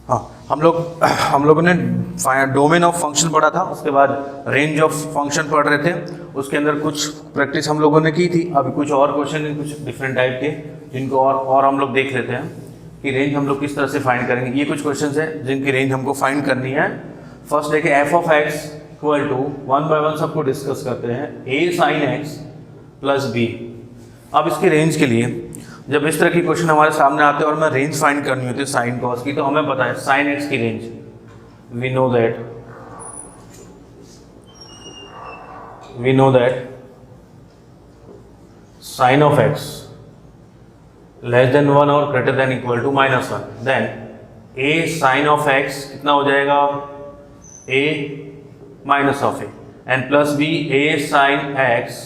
हाँ, हम लोगों ने डोमेन ऑफ फंक्शन पढ़ा था, उसके बाद रेंज ऑफ फंक्शन पढ़ रहे थे, उसके अंदर कुछ प्रैक्टिस हम लोगों ने की थी। अभी कुछ और क्वेश्चन हैं, कुछ डिफरेंट टाइप के, जिनको और हम लोग देख लेते हैं कि रेंज हम लोग किस तरह से फाइंड करेंगे। ये कुछ क्वेश्चन है जिनकी रेंज हमको फाइंड करनी है। फर्स्ट देखिए, F of x equal to 1 by 1 सबको डिस्कस करते हैं, A sine x plus B. अब इसकी रेंज के लिए जब इस तरह की क्वेश्चन हमारे सामने आते हैं और हमें रेंज फाइंड करनी होती है साइन कॉस की, तो हमें पता है साइन एक्स की रेंज, we know that sine of x less than 1 और greater than equal to -1, then a sine of x कितना हो जाएगा, a minus of a, and plus b a sine x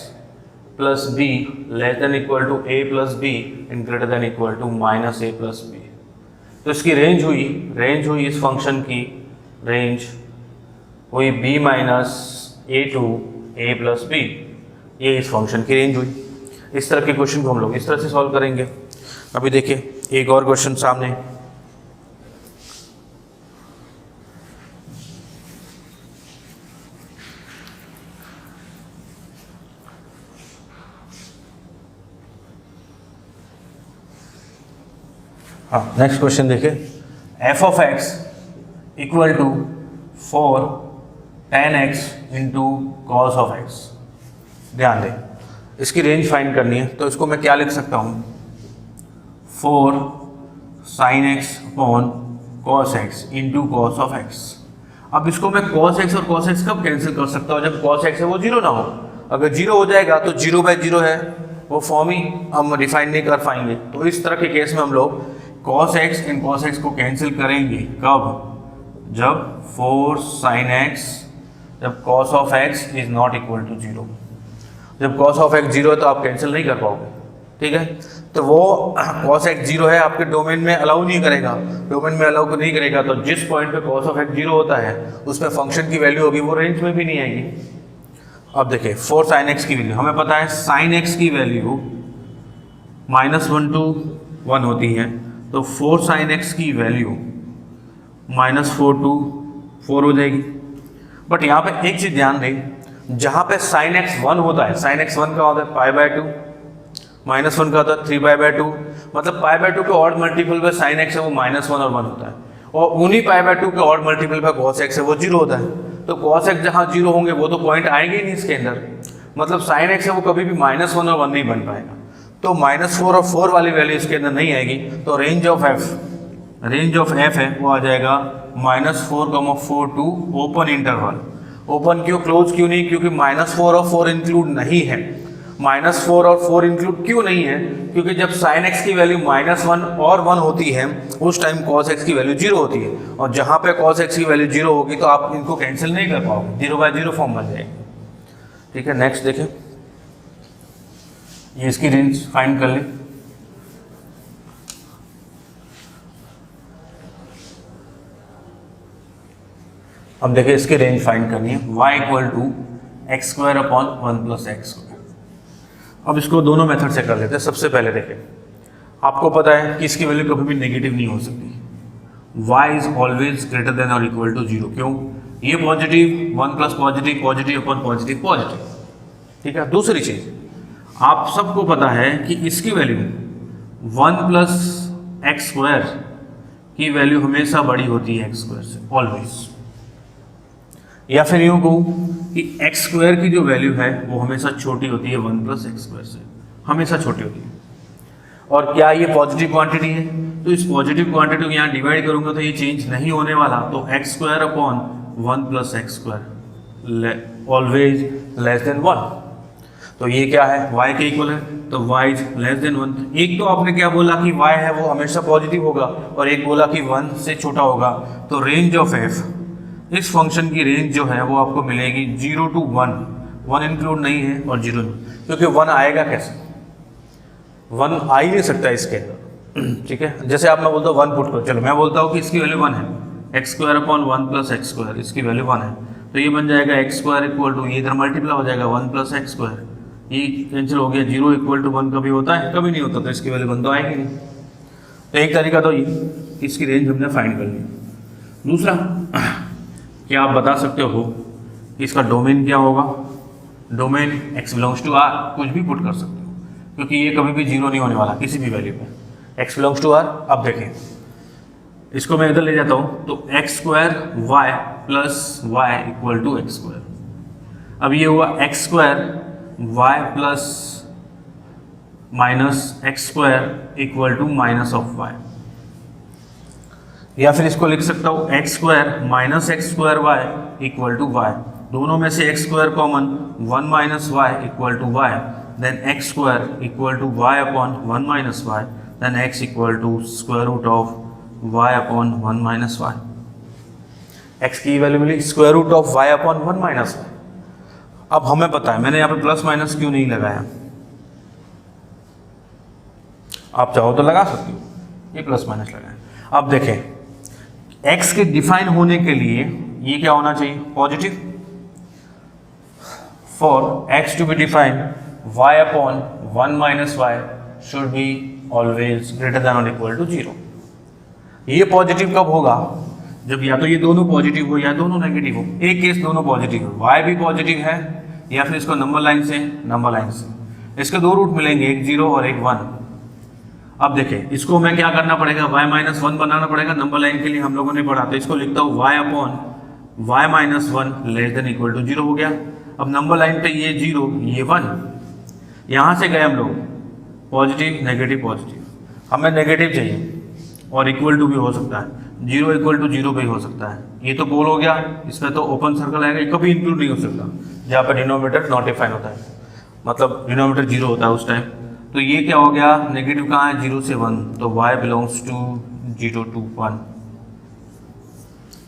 plus b less than equal to A plus b and greater than equal to minus a plus b. तो इसकी range हुई इस function की range हुई b minus A to A plus B, ये इस function की range हुई। इस तरह के क्वेश्चन को हम लोग इस तरह से सॉल्व करेंगे। अभी देखिए एक और क्वेश्चन सामने, हाँ नेक्स्ट क्वेश्चन देखिए, F of x equal to 4 tan x into cos of x. ध्यान दें, इसकी रेंज फाइंड करनी है, तो इसको मैं क्या लिख सकता हूँ, 4 sin x upon cos x into cos of x. अब इसको मैं कॉस एक्स और कॉस एक्स कब कैंसिल कर सकता हूँ, जब कॉस एक्स है वो जीरो ना हो। अगर जीरो हो जाएगा तो 0 बाय 0 है, वो फॉर्म ही हम डिफाइन नहीं कर पाएंगे। तो इस तरह के केस में हम लोग cos x and cos x को कैंसिल करेंगे कब, जब 4 sin x, जब cos of x is not equal to 0। जब cos of x 0 है तो आप कैंसिल नहीं कर पाओगे, ठीक है। तो वो cos x 0 है, आपके डोमेन में अलाउ नहीं करेगा, डोमेन में अलाउ नहीं करेगा, तो जिस पॉइंट पे cos of x 0 होता है उसमें फंक्शन की वैल्यू होगी, वो रेंज में भी नहीं आएगी। अब देखिए 4 sin x की वैल्यू हमें पता है, sin x की वैल्यू -1 to 1 होती है, तो 4 sin x की वैल्यू -4 to 4 हो जाएगी। बट यहाँ पे एक चीज ध्यान दें, जहाँ पे sin x 1 होता है, sin x 1 का होता है π/2, -1 का होता है 3π/2, मतलब π/2 के ऑड मल्टीपल पे sin x है वो -1 और 1 होता है, और उन्हीं π/2 के ऑड मल्टीपल पे cos x है वो 0 होता है। तो cos x जहाँ 0 होंगे वो तो पॉइंट आएंगे ही नहीं इसके अंदर, मतलब sin x है वो कभी भी -1 और 1 नहीं बन पाएगा। तो -4 और 4 वाली वैल्यू इसके अंदर नहीं आएगी, तो रेंज ऑफ f है वो आ जाएगा -4, 4 टू ओपन इंटरवल। ओपन क्यों, क्लोज क्यों नहीं, क्योंकि -4 और 4 इंक्लूड नहीं है। -4 और 4 इंक्लूड क्यों नहीं है, क्योंकि जब sin x की वैल्यू -1 और 1 होती है उस टाइम cos x की वैल्यू 0 होती है, और जहाँ पे cos x की वैल्यू 0 होगी तो आप इनको कैंसिल नहीं कर पाओगे, 0 बाय 0 फॉर्म बन जाएगी, ठीक है। नेक्स्ट देखें, ये इसकी रेंज फाइंड कर लें। अब देखिए इसकी रेंज फाइंड करनी है, y equal to x² upon 1 plus x²। अब इसको दोनों मेथड से कर लेते हैं। सबसे पहले देखें, आपको पता है कि इसकी वैल्यू कभी भी नेगेटिव नहीं हो सकती, y is always greater than और इक्वल टू 0। क्यों, ये positive, 1 plus positive, positive upon positive, positive, ठीक है। दूसरी चीज, आप सबको पता है कि इसकी वैल्यू 1 प्लस x² की वैल्यू हमेशा बड़ी होती है x² से, ऑलवेज। या फिर यूं कहूँ कि x² की जो वैल्यू है वो हमेशा छोटी होती है 1 प्लस x² से, हमेशा छोटी होती है। और क्या ये पॉजिटिव क्वांटिटी है, तो इस पॉजिटिव क्वांटिटी को यहाँ डिवाइड करूंगा तो ये चेंज नहीं होने वाला, तो x² upon 1 plus x² always less than 1। तो ये क्या है, y के इक्वल है, तो y इज लेस देन 1। एक तो आपने क्या बोला कि y है वो हमेशा पॉजिटिव होगा, और एक बोला कि 1 से छोटा होगा। तो रेंज ऑफ f, इस फंक्शन की रेंज जो है वो आपको मिलेगी 0 to 1, 1 इंक्लूड नहीं है और 0 नहीं, क्योंकि 1 आएगा कैसे, 1 आ ही नहीं सकता इसके अंदर, ठीक है। जैसे आप मैं बोलता हूँ 1 पुट करो, चलो मैं बोलता हूँ कि इसकी वैल्यू 1 है, x² अपॉन 1 प्लस x², इसकी वैल्यू 1 है, तो ये बन जाएगा x² इक्वल टू, ये इधर मल्टीप्लाई हो जाएगा 1 प्लस x², ये कैंसिल हो गया, 0 इक्वल टू 1 कभी होता है, कभी नहीं होता, तो इसकी वैल्यू 1 तो आएगी नहीं। तो एक तरीका तो ये, इसकी रेंज हमने फाइंड कर ली। दूसरा, क्या आप बता सकते हो कि इसका डोमेन क्या होगा? Domain x belongs to r, कुछ भी पुट कर सकते हो क्योंकि ये कभी भी जीरो नहीं होने वाला किसी भी वैल्यू पे। x belongs to r। अब देखें, इसको मैं इधर ले जाता हूँ तो x square Y plus Y equal to X square. अब ये हुआ x square Y plus minus X square equal to minus of Y, या फिर इसको लिख सकता हूँ X square minus X square Y equal to Y. दोनों में से X square common, 1 minus Y equal to Y, then X square equal to Y upon 1 minus Y, then X equal to square root of y upon 1 minus y. X की value मिली square root of y upon 1 minus y. अब हमें पता है, मैंने यहाँ पे plus minus क्यों नहीं लगाया, आप चाहो तो लगा सकते हो, ये प्लस माइनस लगाए। अब देखें, x के डिफाइन होने के लिए ये क्या होना चाहिए? Positive. For x to be define y upon 1 minus Y should be always greater than और इक्वल टू 0। ये पॉजिटिव कब होगा? जब या तो ये दोनों पॉजिटिव हो या दोनों नेगेटिव हो। एक केस दोनों पॉजिटिव हो, y भी पॉजिटिव है या फिर इसको नंबर लाइन से इसके दो रूट मिलेंगे, एक 0 और एक 1। अब देखें, इसको मैं क्या करना पड़ेगा? y माइनस 1 बनाना पड़ेगा। नंबर लाइन के लिए हम लोगों ने पढ़ा, तो इसको लिखता हूँ y upon y minus 1 less than equal to 0 हो गया। अब नंबर लाइन पे ये 0 ये 1, यहाँ से गए हम लोग पॉजिटिव नेगेटिव पॉजिटिव, हमें नेगेटिव चाहिए और इक्वल टू भी हो सकता है, 0 इक्वल टू 0 भी हो सकता है। ये तो पोल हो गया, इसमें तो ओपन सर्कल आएगा, ये कभी इंक्लूड नहीं हो सकता जहाँ पर डिनोमिनेटर नॉट डिफाइन होता है, मतलब डिनोमिनेटर 0 होता है उस टाइम। तो ये क्या हो गया? नेगेटिव कहाँ है? 0 से 1, तो y बिलोंग्स टू 0 to 1।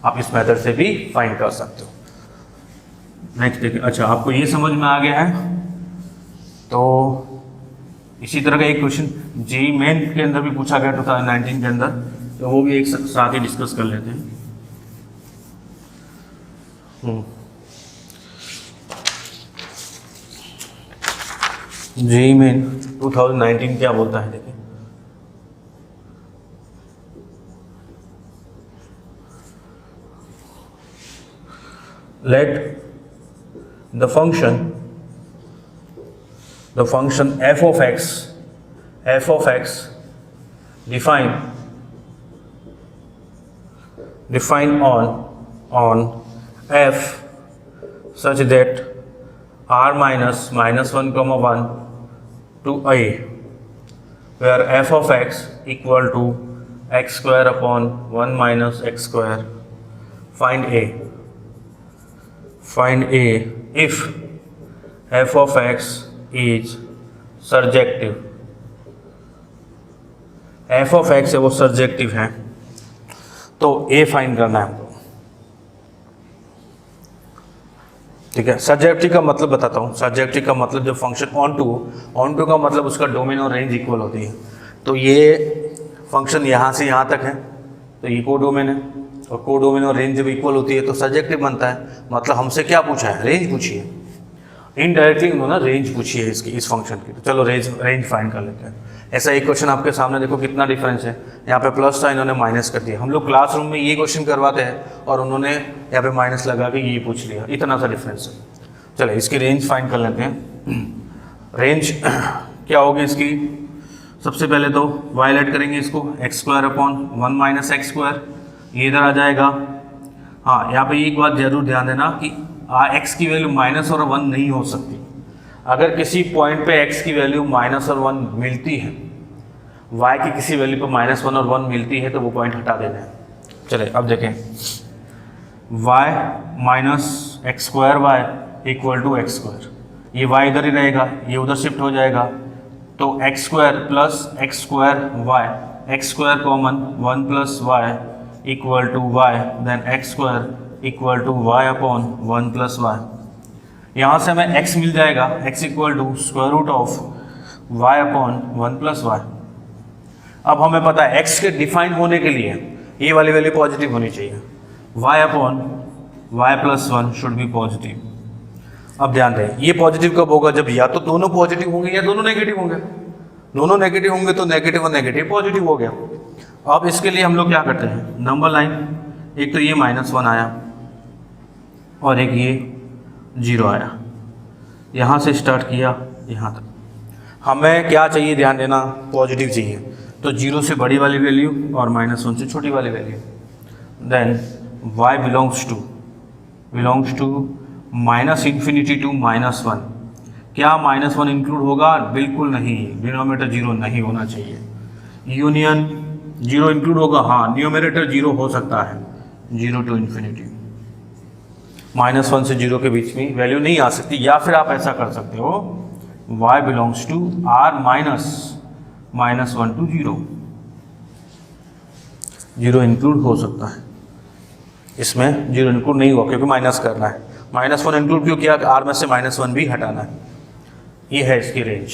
आप इस मेथड से भी फाइंड कर सकते हो। नेक्स्ट देखिए, अच्छा आपको ये समझ में आ गया है, तो इसी तरह का एक क्वेश्चन जेईई मेन के अंदर भी पूछा गया 2019 के अंदर, तो वो भी एक साथ ही डिस्कस कर लेते हैं। जेईई मेन 2019 क्या बोलता है देखिए, let the function f of x define on f such that r minus -1, 1 to a, where f of x equal to x square upon 1 minus x square. Find a if f of x is surjective। f of x है वो surjective है, तो a find करना है हमको। ठीक है, surjective का मतलब बताता हूँ। सर्जेक्टिव का मतलब जब फंक्शन ऑन टू का मतलब उसका डोमेन और रेंज इक्वल होती है। तो ये फंक्शन यहाँ से यहाँ तक है, तो ये को डोमेन है, और को डोमेन और रेंज जब इक्वल होती है तो सर्जेक्टिव बनता है। मतलब हमसे क्या पूछा है? रेंज पूछी है। इनडायरेक्टली उन्होंने रेंज पूछी है इसकी, इस फंक्शन की। तो चलो रेंज फाइंड कर लेते हैं। ऐसा एक क्वेश्चन आपके सामने देखो, कितना डिफरेंस है। यहाँ पे प्लस था, इन्होंने माइनस कर दिया। हम लोग क्लासरूम में ये क्वेश्चन करवाते हैं और उन्होंने यहाँ पे माइनस लगा के ये पूछ लिया, इतना सा डिफरेंस है। चलो इसकी रेंज फाइंड कर लेते हैं। रेंज क्या होगी इसकी? सबसे पहले तो वायलेट करेंगे इसको, x square upon 1 minus X square, ये इधर आ जाएगा। हाँ, यहाँ पे एक बात जरूर ध्यान देना कि एक्स की वैल्यू माइनस और 1 नहीं हो सकती। अगर किसी पॉइंट पे x की वैल्यू माइनस और 1 मिलती है, y की किसी वैल्यू पे -1 और 1 मिलती है, तो वो पॉइंट हटा देना है। चले अब देखें, y minus X square Y equal to X square, ये y इधर ही रहेगा, ये उधर शिफ्ट हो जाएगा। तो X square plus X square Y, X square common 1 plus Y equal to Y, then X square equal to Y upon 1 plus Y. यहाँ से हमें x मिल जाएगा, x equal to square root of y upon 1 plus Y. अब हमें पता है x के डिफाइन होने के लिए ये वाली वैल्यू पॉजिटिव होनी चाहिए, y upon y plus 1 should be positive. अब ध्यान दें, ये पॉजिटिव कब होगा? जब या तो दोनों पॉजिटिव होंगे या दोनों नेगेटिव होंगे। दोनों नेगेटिव होंगे तो नेगेटिव और नेगेटिव पॉजिटिव हो गया। अब इसके लिए हम लोग क्या करते हैं? नंबर लाइन एक तो ये -1 आया और एक ये 0 आया। यहाँ से स्टार्ट किया यहाँ तक। हमें क्या चाहिए, ध्यान देना, पॉजिटिव चाहिए। तो 0 से बड़ी वाली वैल्यू और -1 से छोटी वाली value. Then y belongs to -∞ to -1। क्या -1 इंक्लूड होगा? बिल्कुल नहीं, डिनोमिनेटर 0 नहीं होना चाहिए। यूनियन 0 इंक्लूड होगा, हाँ, न्यूमरेटर 0 हो सकता है। 0 टू इन्फिनिटी, -1 से 0 के बीच में वैल्यू नहीं आ सकती। या फिर आप ऐसा कर सकते हो, y belongs to r -1 to 0। 0 include हो सकता है, इसमें 0 इंक्लूड नहीं हुआ क्योंकि माइनस करना है। -1 इंक्लूड क्यों किया? r में से -1 भी हटाना है। ये है इसकी रेंज।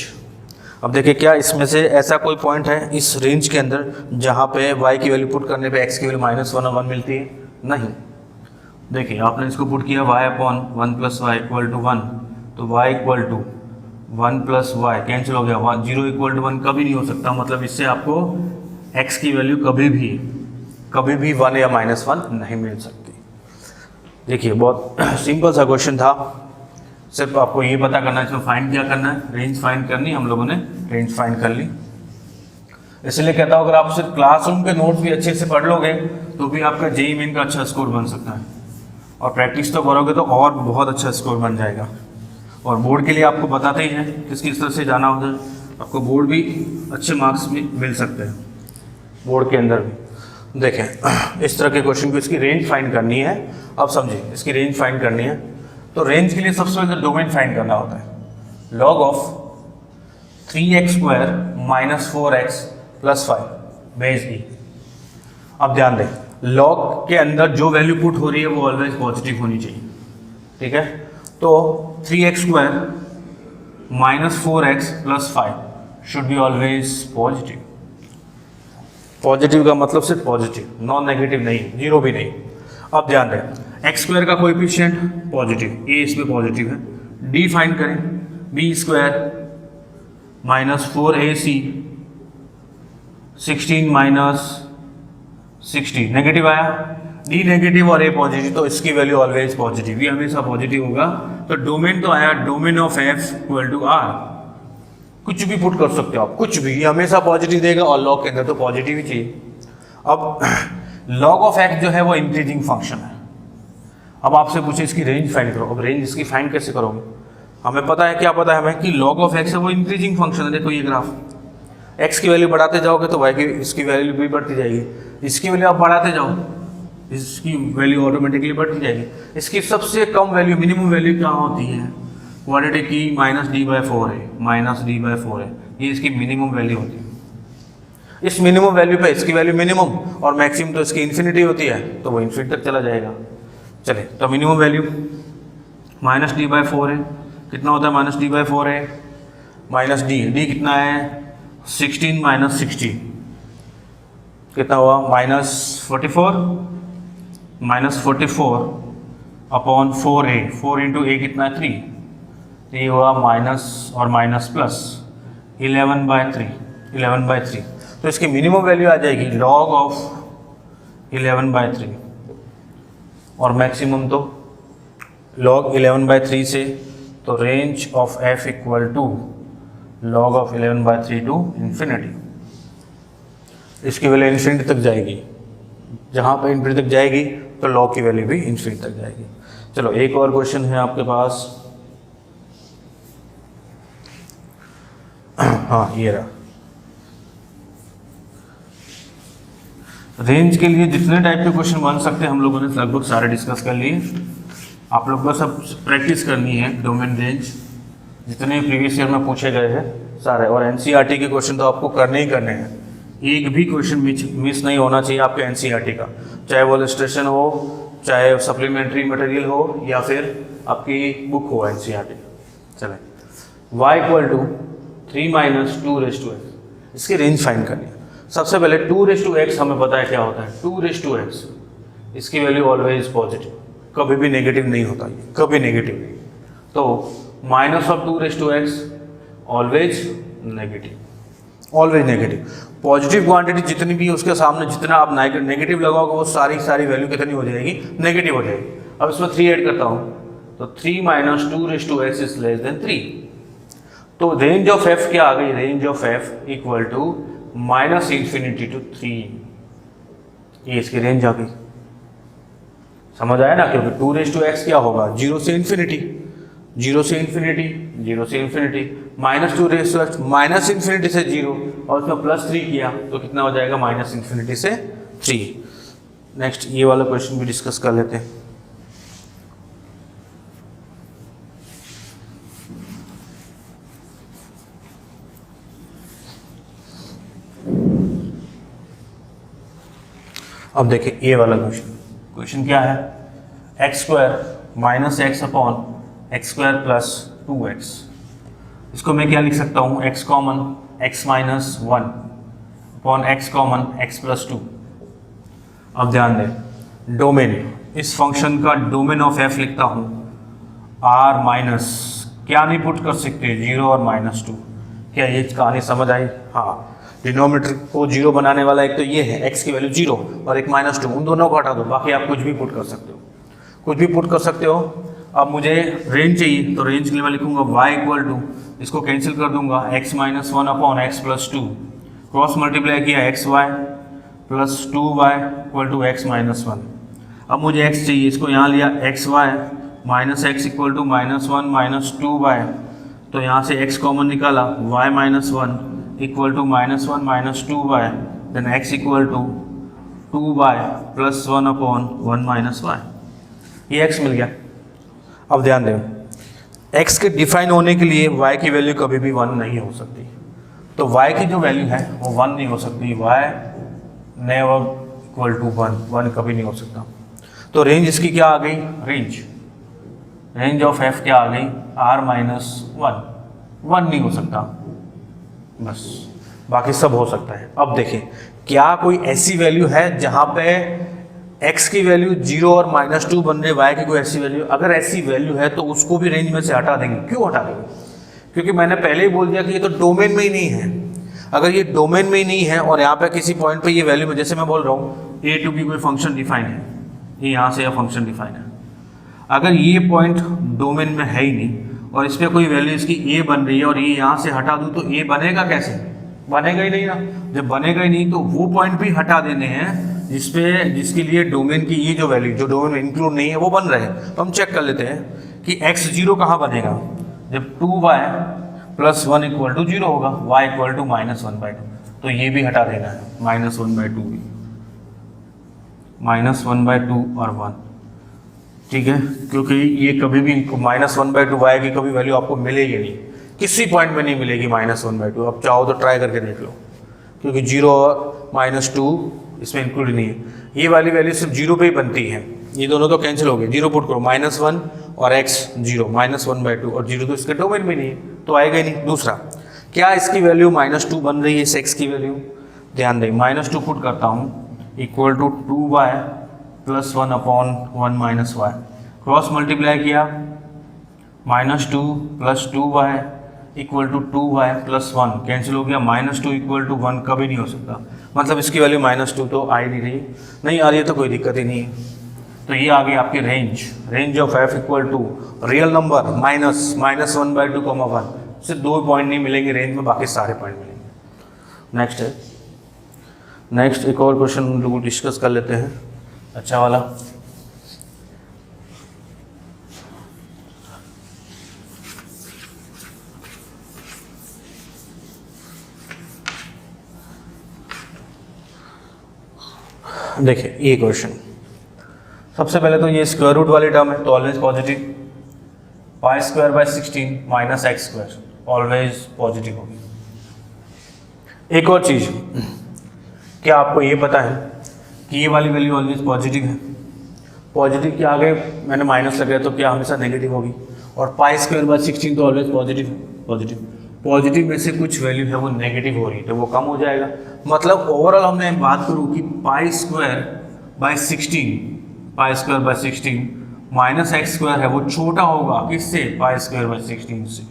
अब देखिए, क्या इसमें से ऐसा कोई पॉइंट है इस रेंज के अंदर जहाँ पे y की वैल्यू पुट करने पे x की वैल्यू -1 और 1 मिलती है? नहीं। देखिए, आपने इसको पुट किया y/1 + y = 1, तो y = 1 + y कैंसिल हो गया। 0 = 1 कभी नहीं हो सकता, मतलब इससे आपको x की वैल्यू कभी भी 1 या -1 नहीं मिल सकती। देखिए, बहुत सिंपल सा क्वेश्चन था, सिर्फ आपको ये पता करना है इसमें फाइंड क्या करना है, रेंज फाइंड करनी। हम लोगों ने रेंज फाइंड कर ली। इसलिए कहता हूँ, अगर आप सिर्फ क्लासरूम के नोट्स भी अच्छे से पढ़ लोगे तो भी आपका जेईई मेन का अच्छा स्कोर बन सकता है, और प्रैक्टिस तो करोगे तो और बहुत अच्छा स्कोर बन जाएगा। और बोर्ड के लिए आपको बताते ही हैं किस तरह से जाना होता है, आपको बोर्ड भी अच्छे मार्क्स भी मिल सकते हैं बोर्ड के अंदर भी। देखें, इस तरह के क्वेश्चन को इसकी रेंज फाइंड करनी है। अब समझिए, इसकी रेंज फाइंड करनी है तो रेंज के लिए सबसे पहले डोमेन फाइंड करना होता है। log of 3x² - 4x + 5 base e। अब ध्यान दें, log के अंदर जो वैल्यू पुट हो रही है वो ऑलवेज पॉजिटिव होनी चाहिए, ठीक है। तो 3x² - 4x + 5 should be always positive. Positive का मतलब सिर्फ पॉजिटिव, नॉन नेगेटिव नहीं, 0 भी नहीं। अब ध्यान दें, x² का कोएफिशिएंट पॉजिटिव, a इसमें पॉजिटिव है। d फाइंड करें, b² - 4ac 16 - 60 नेगेटिव आया। d नेगेटिव और a पॉजिटिव, तो इसकी वैल्यू ऑलवेज पॉजिटिव, ये हमेशा पॉजिटिव होगा। तो डोमेन तो आया, डोमेन ऑफ f = r। कुछ भी पुट कर सकते हो आप, कुछ भी, ये हमेशा पॉजिटिव देगा, और लॉग के अंदर तो पॉजिटिव ही चाहिए। अब log ऑफ x जो है वो इंक्रीजिंग फंक्शन है। अब आपसे पूछे इसकी रेंज फाइंड करो। अब रेंज इसकी फाइंड कैसे करोगे? हमें पता है, क्या पता है हमें कि log ऑफ x है वो इंक्रीजिंग फंक्शन है। देखो ये ग्राफ, x की वैल्यू बढ़ाते जाओगे तो y की इसकी वैल्यू भी बढ़ती जाएगी। इसकी वैल्यू आप बढ़ाते जाओ, इसकी वैल्यू ऑटोमेटिकली बढ़ती जाएगी। इसकी सबसे कम वैल्यू, मिनिमम वैल्यू क्या होती है? क्वाड्रेटिक की -d/4 है, -d/4 है, ये इसकी मिनिमम वैल्यू होती है। इस मिनिमम वैल्यू पे इसकी वैल्यू मिनिमम और मैक्सिमम तो इसकी इन्फिनिटी होती है, तो वो इन्फिनिटी तक चला जाएगा। चले, तो मिनिमम वैल्यू -d/4 है, कितना होता है -d/4 है? -d कितना है? 16 - 60 कितना हुआ? -44 अपॉन 4a, 4 × a कितना है? 3, ये हुआ माइनस और माइनस प्लस 11/3। तो इसकी मिनिमम वैल्यू आ जाएगी log ऑफ 11/3, और मैक्सिमम तो log 11/3 से, तो range of f = log of 11/3 to infinity. इसकी वैल्यू इन्फिनिटी तक जाएगी, जहाँ पर इन्फिनिटी तक जाएगी तो log की वैल्यू भी इन्फिनिटी तक जाएगी। चलो, एक और क्वेश्चन है आपके पास। हाँ, ये रहा। रेंज के लिए जितने टाइप के क्वेश्चन बन सकते हैं हम लोगों ने लगभग सारे डिस्कस कर लिए। आप लोग को सब प्रैक्टिस करनी है डोमेन रेंज, जितने प्रीवियस ईयर में पूछे गए हैं सारे, और एनसीईआरटी के क्वेश्चन तो आपको करने ही करने हैं। एक भी क्वेश्चन मिस नहीं होना चाहिए आपके एनसीईआरटी का, चाहे वो इलस्ट्रेशन हो, चाहे सप्लीमेंट्री मटेरियल हो, या फिर आपकी बुक हो एनसीईआरटी। चलें, y = 3 - 2x, इसकी रेंज फाइंड करनी है। सबसे पहले 2x हमें पता है क्या होता है। 2x, इसकी वैल्यू ऑलवेज पॉजिटिव, कभी भी नेगेटिव नहीं होता, ये कभी नेगेटिव नहीं। तो -2x always negative, always negative. Positive quantity जितनी भी है उसके सामने जितना आप नेगेटिव लगाओगे वो सारी वैल्यू कितनी हो जाएगी, नेगेटिव हो जाएगी। अब इसमें 3 ऐड करता हूँ तो 3 - 2 इज लेस देन 3। तो रेंज ऑफ एफ क्या आ गई, range of F equal to -∞ to 3। ये इसकी रेंज आ गई, समझ आया ना, क्योंकि 2 क्या होगा, 0 से इन्फिनिटी, 0 से इन्फिनिटी, 0 से इन्फिनिटी, -2 -∞ से 0 और उसमें +3 किया तो कितना हो जाएगा, -∞ से 3। नेक्स्ट ये वाला क्वेश्चन भी डिस्कस कर लेते हैं। अब देखिए ये वाला क्वेश्चन क्या है, x² - x/(x² + 2x)। इसको मैं क्या लिख सकता हूँ, x common x - 1 upon x common x + 2। अब ध्यान दें, डोमेन, इस फंक्शन का डोमेन ऑफ f लिखता हूँ r माइनस, क्या नहीं पुट कर सकते, 0 और -2। क्या ये कहानी समझ आई? हाँ, डिनोमिनेटर को 0 बनाने वाला एक तो ये है, x की वैल्यू 0 और एक -2, उन दोनों को हटा दो, बाकी आप कुछ भी पुट कर सकते हो, कुछ भी पुट कर सकते हो। अब मुझे रेंज चाहिए तो रेंज के लिए मैं लिखूंगा y इक्वल टू, इसको कैंसिल कर दूंगा, x - 1 upon x + 2, cross multiply किया xy + 2y equal to x - 1। अब मुझे x चाहिए, इसको यहाँ लिया xy -x equal to -1 - 2y, तो यहाँ से x कॉमन निकाला, y - 1 equal to -1 - 2y, then x equal to 2y + 1 upon 1 - y। ये x मिल गया। अब ध्यान दें, x के डिफाइन होने के लिए y की वैल्यू कभी भी 1 नहीं हो सकती, तो y की जो वैल्यू है वो 1 नहीं हो सकती, y नेवर इक्वल टू 1 कभी नहीं हो सकता। तो रेंज इसकी क्या आ गई, रेंज ऑफ f क्या आ गई, r - 1 नहीं हो सकता, बस बाकी सब हो सकता है। अब देखें, क्या कोई ऐसी वैल्यू है जहाँ पे x की वैल्यू 0 और -2 बन रहे, y की कोई ऐसी वैल्यू? अगर ऐसी वैल्यू है तो उसको भी रेंज में से हटा देंगे। क्यों हटा देंगे? क्योंकि मैंने पहले ही बोल दिया कि ये तो डोमेन में ही नहीं है। अगर ये डोमेन में ही नहीं है और यहाँ पे किसी पॉइंट पे ये वैल्यू में, जैसे मैं बोल रहा हूँ a to b कोई फंक्शन डिफाइन है, ये यहाँ से यह फंक्शन डिफाइन है, अगर ये पॉइंट डोमेन में है ही नहीं और इस पर कोई वैल्यू इसकी a बन रही है और ये यहाँ से हटा दूँ तो a बनेगा कैसे? बनेगा ही नहीं ना। जब बनेगा ही नहीं तो वो पॉइंट भी हटा देने हैं जिसके लिए डोमेन की ये जो वैल्यू जो डोमेन में इंक्लूड नहीं है वो बन रहे हैं। तो हम चेक कर लेते हैं कि x0 कहाँ बनेगा, जब 2y + 1 इक्वल टू 0 होगा, y इक्वल टू -1/2, तो ये भी हटा देना है, -1/2 भी, -1/2 और 1, ठीक है, क्योंकि ये कभी भी -1/2 y की कभी वैल्यू आपको मिलेगी नहीं, किसी पॉइंट में नहीं मिलेगी -1/2। अब चाहो तो ट्राई करके देख लो, क्योंकि 0 और -2 इसमें इंक्लूड नहीं है। ये वाली वैल्यू सिर्फ 0 पे ही बनती है, ये दोनों तो कैंसिल हो गए, 0 पुट करो, -1 और x 0, -1/2 और 0 तो इसके डोमेन में नहीं है तो आएगा ही नहीं। दूसरा, क्या इसकी वैल्यू -2 बन रही है, इस x की वैल्यू? ध्यान दें, -2 पुट करता हूँ equal to 2y + 1 upon 1 - y, cross multiply किया, -2 + 2y equal to 2y + 1 cancel हो गया, -2 इक्वल टू 1 कभी नहीं हो सकता, मतलब इसकी वैल्यू -2 तो आ ही नहीं रही, नहीं आ रही है तो कोई दिक्कत ही नहीं है। तो ये आ गई आपकी range of f equal to real number -1/2, 1, सिर्फ 2 पॉइंट नहीं मिलेंगे रेंज में, बाकी सारे पॉइंट मिलेंगे। नेक्स्ट एक और क्वेश्चन हम लोग डिस्कस कर लेते हैं, अच्छा वाला। देखिए ये क्वेश्चन, सबसे पहले तो ये स्क्वायर रूट वाली टर्म है तो always positive, π² - x² always positive होगी। एक और चीज, क्या आपको ये पता है कि ये वाली वैल्यू ऑलवेज पॉजिटिव है? पॉजिटिव के आगे मैंने माइनस लगाया तो क्या हमेशा नेगेटिव होगी, और π² तो ऑलवेज पॉजिटिव में से कुछ वैल्यू है वो नेगेटिव हो रही है तो वो कम हो जाएगा। मतलब ओवरऑल हमने बात करूँ कि π² माइनस x² है वो छोटा होगा किससे, π² से,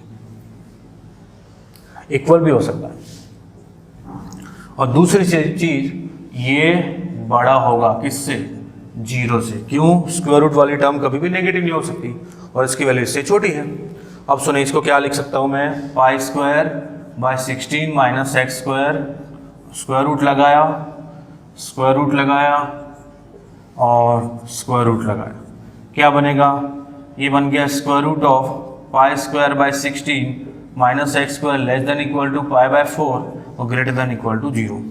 इक्वल भी हो सकता है, और दूसरी चीज़ ये बड़ा होगा किससे, 0 से। क्यों, स्क्वायर रूट वाली टर्म कभी भी नेगेटिव नहीं हो सकती और इसकी वैल्यू इससे छोटी है। अब सुनिए, इसको क्या लिख सकता हूँ मैं, pi square by 16 minus X square, square root लगाया और स्क्वायर रूट लगाया, क्या बनेगा, ये बन गया square root of pi square by 16 minus X square less than equal to pi by 4 और ग्रेटर देन इक्वल टू 0।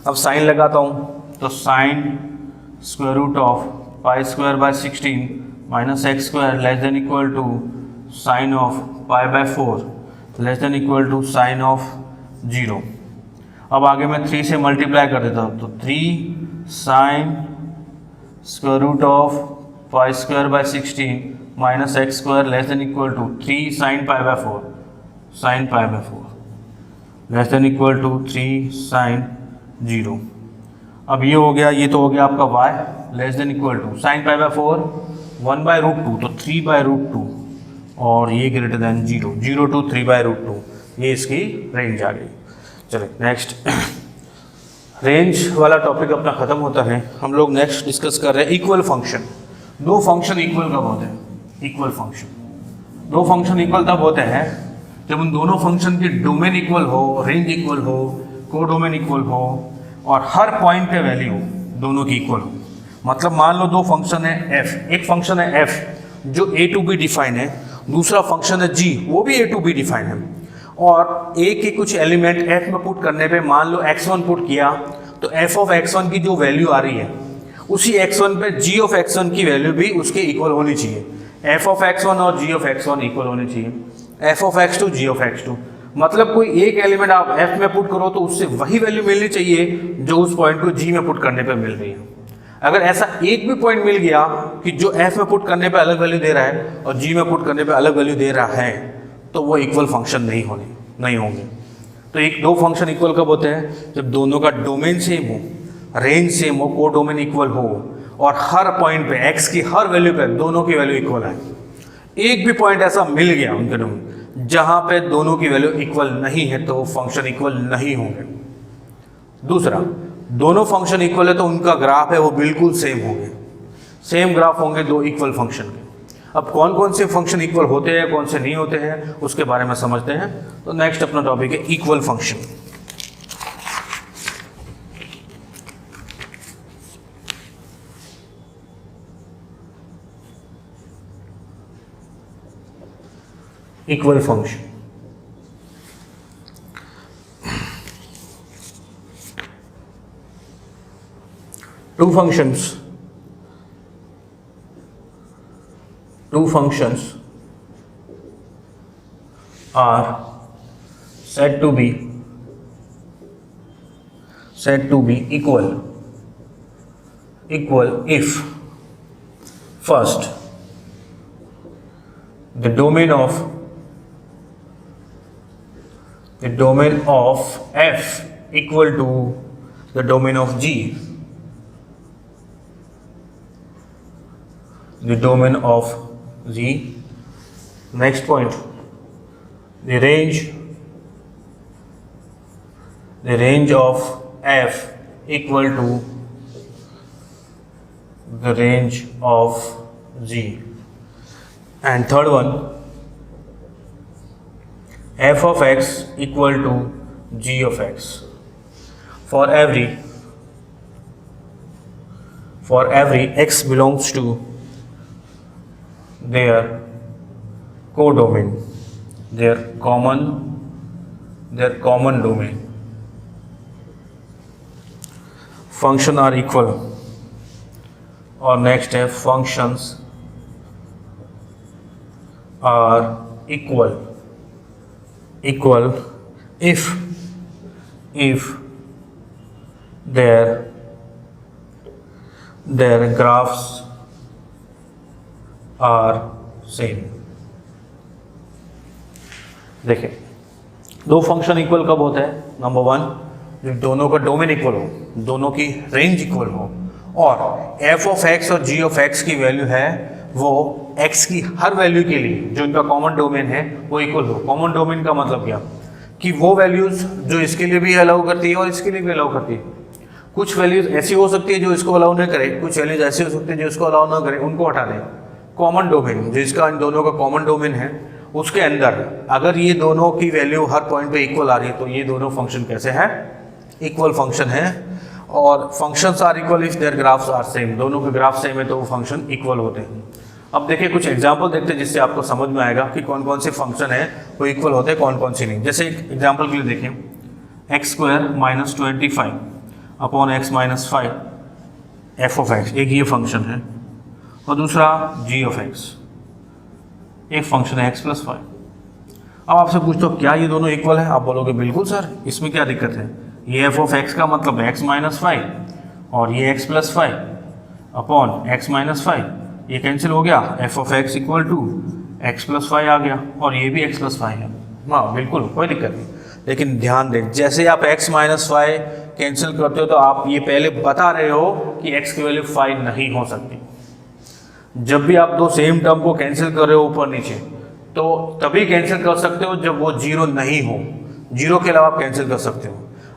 अब साइन लगाता हूँ, तो sine square root of pi square by 16 minus X square less than equal to sine of pi by 4 less than equal to sine of 0। अब आगे मैं 3 से multiply कर देता हूँ, तो 3 sine square root of pi square by 16 minus X square less than equal to 3 sine pi by 4 less than equal to 3 sine 0। अब ये हो गया, ये तो हो गया आपका y less than equal to sine pi by 4 1 by root 2, तो 3 बाय रूट 2 और ये greater than 0 to 3 by root 2, ये इसकी रेंज आ गई। चलिए नेक्स्ट, रेंज वाला टॉपिक अपना ख़त्म होता है। हम लोग नेक्स्ट डिस्कस कर रहे हैं इक्वल फंक्शन। दो फंक्शन इक्वल कब होते हैं, इक्वल फंक्शन, दो फंक्शन इक्वल तब होते हैं जब उन दोनों फंक्शन के डोमेन इक्वल हो, रेंज इक्वल हो, को डोमेन इक्वल हो और हर पॉइंट पे वैल्यू दोनों की इक्वल हो। मतलब मान लो दो फंक्शन है f, एक फंक्शन है f जो a टू b डिफाइन है, दूसरा फंक्शन है g वो भी a टू b डिफाइन है, और a के कुछ एलिमेंट f में पुट करने पे मान लो x1 पुट किया, तो f ऑफ x1 की जो वैल्यू आ रही है उसी x1 पे g ऑफ x1 की वैल्यू भी उसके इक्वल होनी चाहिए। f ऑफ x1 और g ऑफ x1 इक्वल होने चाहिए, f of x2 g of x2। मतलब कोई एक एलिमेंट आप f में पुट करो तो उससे वही वैल्यू मिलनी चाहिए जो उस पॉइंट को g में पुट करने पे मिल रही है। अगर ऐसा एक भी पॉइंट मिल गया कि जो f में पुट करने पे अलग वैल्यू दे रहा है और g में पुट करने पे अलग वैल्यू दे रहा है, तो वो इक्वल फंक्शन नहीं होंगे। तो एक दो फंक्शन इक्वल कब होते हैं, जब दोनों का डोमेन सेम हो, रेंज सेम हो, को डोमेन इक्वल हो और हर पॉइंट पे x की हर वैल्यू पे दोनों की वैल्यू इक्वल है। एक भी पॉइंट ऐसा मिल गया उनके डोमेन जहां पे दोनों की वैल्यू इक्वल नहीं है तो फंक्शन इक्वल नहीं होंगे। दूसरा, दोनों फंक्शन इक्वल है तो उनका ग्राफ है वो बिल्कुल सेम होंगे, सेम ग्राफ होंगे दो इक्वल फंक्शन के। अब कौन कौन से फंक्शन इक्वल होते हैं, कौन से नहीं होते हैं, उसके बारे में समझते हैं। तो नेक्स्ट अपना टॉपिक है equal function. Equal function, two functions are said to be equal if first the domain of f equal to the domain of g, the domain of g. Next point, the range of f equal to the range of g. And third one, f of x equal to g of x. For every x belongs to their codomain, their common domain, function are equal. और next है functions are equal if their graphs are same. देखिए, दो function equal कब होते हैं, number one, जब दोनों का डोमेन इक्वल हो, दोनों की रेंज इक्वल हो और f ऑफ x और g ऑफ x की वैल्यू है वो x की हर वैल्यू के लिए जो इनका कॉमन डोमेन है वो इक्वल हो। कॉमन डोमेन का मतलब क्या, कि वो वैल्यूज़ जो इसके लिए भी अलाउ करती है और इसके लिए भी अलाउ करती है। कुछ वैल्यूज़ ऐसी हो सकती है जो इसको अलाउ नहीं करे, कुछ वैल्यूज़ ऐसी हो सकती है जो इसको अलाउ ना करे, उनको हटा दें। कॉमन डोमेन जो इसका इन दोनों का कॉमन डोमेन है, उसके अंदर अगर ये दोनों की वैल्यू हर पॉइंट पे इक्वल आ रही है तो ये दोनों फंक्शन कैसे हैं? इक्वल फंक्शन है। और functions are equal if their graphs are same, दोनों के ग्राफ सेम है तो वो फंक्शन इक्वल होते हैं। अब देखिए कुछ एग्जांपल देखते हैं जिससे आपको समझ में आएगा कि कौन कौन से फंक्शन है वो इक्वल होते हैं, कौन कौन से नहीं। जैसे एक एग्जांपल के लिए देखें, x square minus 25 upon X minus 5 F of x, एक ये फंक्शन है, और दूसरा जी ऑफ एक्स, एक फंक्शन है एक्स प्लस 5। अब आपसे पूछता हूँ क्या ये दोनों इक्वल है? आप बोलोगे बिल्कुल सर, इसमें क्या दिक्कत है? ये एफ ऑफ एक्स का मतलब एक्स माइनस 5 और ये X plus 5 upon X minus 5, ये कैंसिल हो गया, F of x equal to X plus 5 आ गया, और ये भी एक्स प्लस 5 है। हाँ बिल्कुल कोई दिक्कत नहीं, लेकिन ध्यान दें जैसे आप एक्स माइनस 5 कैंसिल करते हो तो आप ये पहले बता रहे हो कि एक्स की वैल्यू 5 नहीं हो सकती। जब भी आप दो सेम टर्म को कैंसिल कर रहे हो ऊपर नीचे, तो तभी कैंसिल कर सकते हो जब वो जीरो नहीं हो, जीरो के अलावा आप कैंसिल कर सकते हो।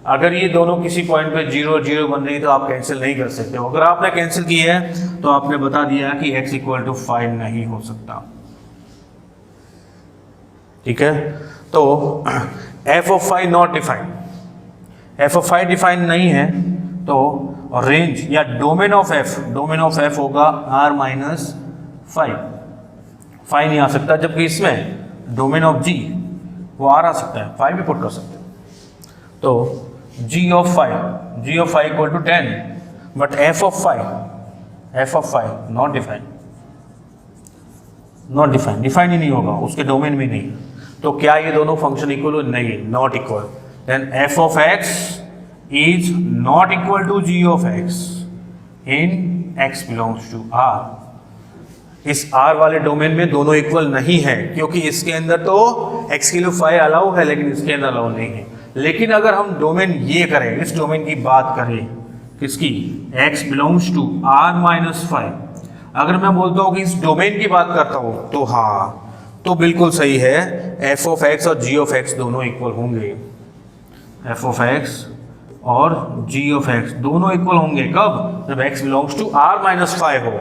अगर ये दोनों किसी पॉइंट पे जीरो जीरो बन रही है तो आप कैंसिल नहीं कर सकते हो। अगर आपने कैंसिल किया है तो आपने बता दिया कि x इक्वल टू 5 नहीं हो सकता। ठीक है, तो f of 5 not defined, f of 5 defined नहीं है तो रेंज या डोमेन ऑफ f होगा r माइनस 5 नहीं आ सकता, जबकि इसमें डोमेन ऑफ g वो r आ सकता है, 5 भी पुट कर सकते हैं। तो g of 5 equal to 10, but f of 5 not defined ही नहीं होगा, उसके डोमेन में नहीं। तो क्या ये दोनों फंक्शन इक्वल हो? नहीं, not equal. Then f of x is not equal to g of x in x belongs to r। इस r वाले डोमेन में दोनों इक्वल नहीं है, क्योंकि इसके अंदर तो x के लिए 5 अलाउ है लेकिन इसके अंदर अलाउ नहीं है। लेकिन अगर हम डोमेन ये करें, इस डोमेन की बात करें, किसकी? x belongs to r minus 5, अगर मैं बोलता हूँ कि इस डोमेन की बात करता हूँ तो हाँ, तो बिल्कुल सही है, f ऑफ x और g ऑफ x दोनों इक्वल होंगे। f ऑफ x और g ऑफ x दोनों इक्वल होंगे कब? जब x belongs to r minus 5 हो।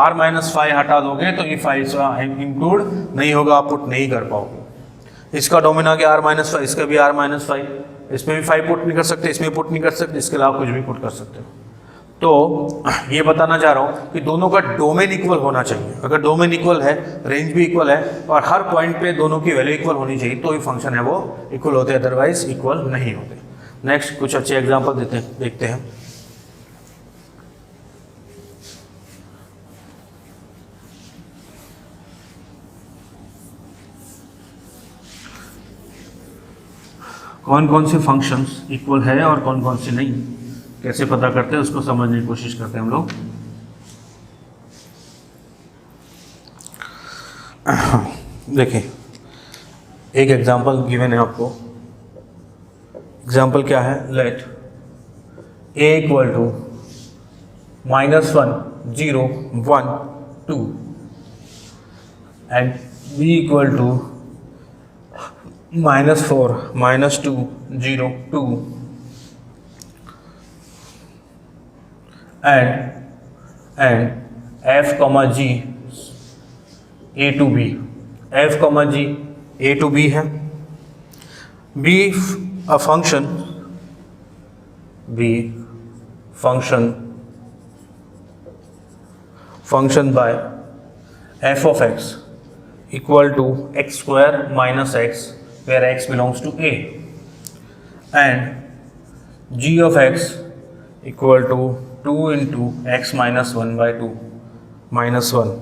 r माइनस 5 हटा दोगे तो ये 5 इंक्लूड नहीं होगा, आप पुट नहीं कर पाओगे। इसका डोमेन आ गया r माइनस 5, इसका भी r माइनस 5, इसमें भी 5 पुट नहीं कर सकते, इसमें पुट नहीं कर सकते, इसके अलावा कुछ भी पुट कर सकते हो। तो ये बताना चाह रहा हूँ कि दोनों का डोमेन इक्वल होना चाहिए। अगर डोमेन इक्वल है, रेंज भी इक्वल है और हर पॉइंट पे दोनों की वैल्यू इक्वल होनी चाहिए, तो ये फंक्शन है वो इक्वल होते हैं, अदरवाइज इक्वल नहीं होते। नेक्स्ट कुछ अच्छे एग्जाम्पल देखते हैं। कौन कौन से फंक्शंस इक्वल है और कौन कौन से नहीं, कैसे पता करते हैं उसको समझने की कोशिश करते हैं हम लोग। देखिए एक एग्जांपल गिवन है आपको। एग्जांपल क्या है? Let a equal to -1 0 1 2 and b equal to -4 -2 0 2 and f comma g a to b, f comma g a to b है। b a function by f of x equal to x square minus x, where x belongs to a, and g of x equal to 2 into x minus 1 by 2 minus 1,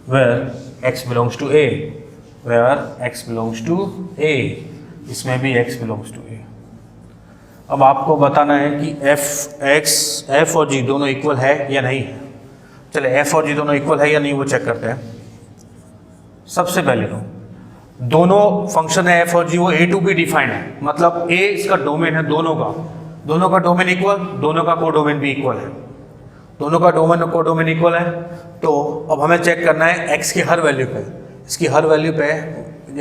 where x belongs to a, इसमें भी x belongs to a। अब आपको बताना है कि f और g दोनों equal है या नहीं है। चले f और g दोनों इक्वल है या नहीं वो चेक करते हैं। सबसे पहले तो दोनों फंक्शन है f और g वो a टू b डिफाइंड है, मतलब a इसका डोमेन है, दोनों का डोमेन इक्वल, दोनों का कोडोमेन भी इक्वल है, दोनों का डोमेन और कोडोमेन इक्वल है। तो अब हमें चेक करना है x की हर वैल्यू पे, इसकी हर वैल्यू पे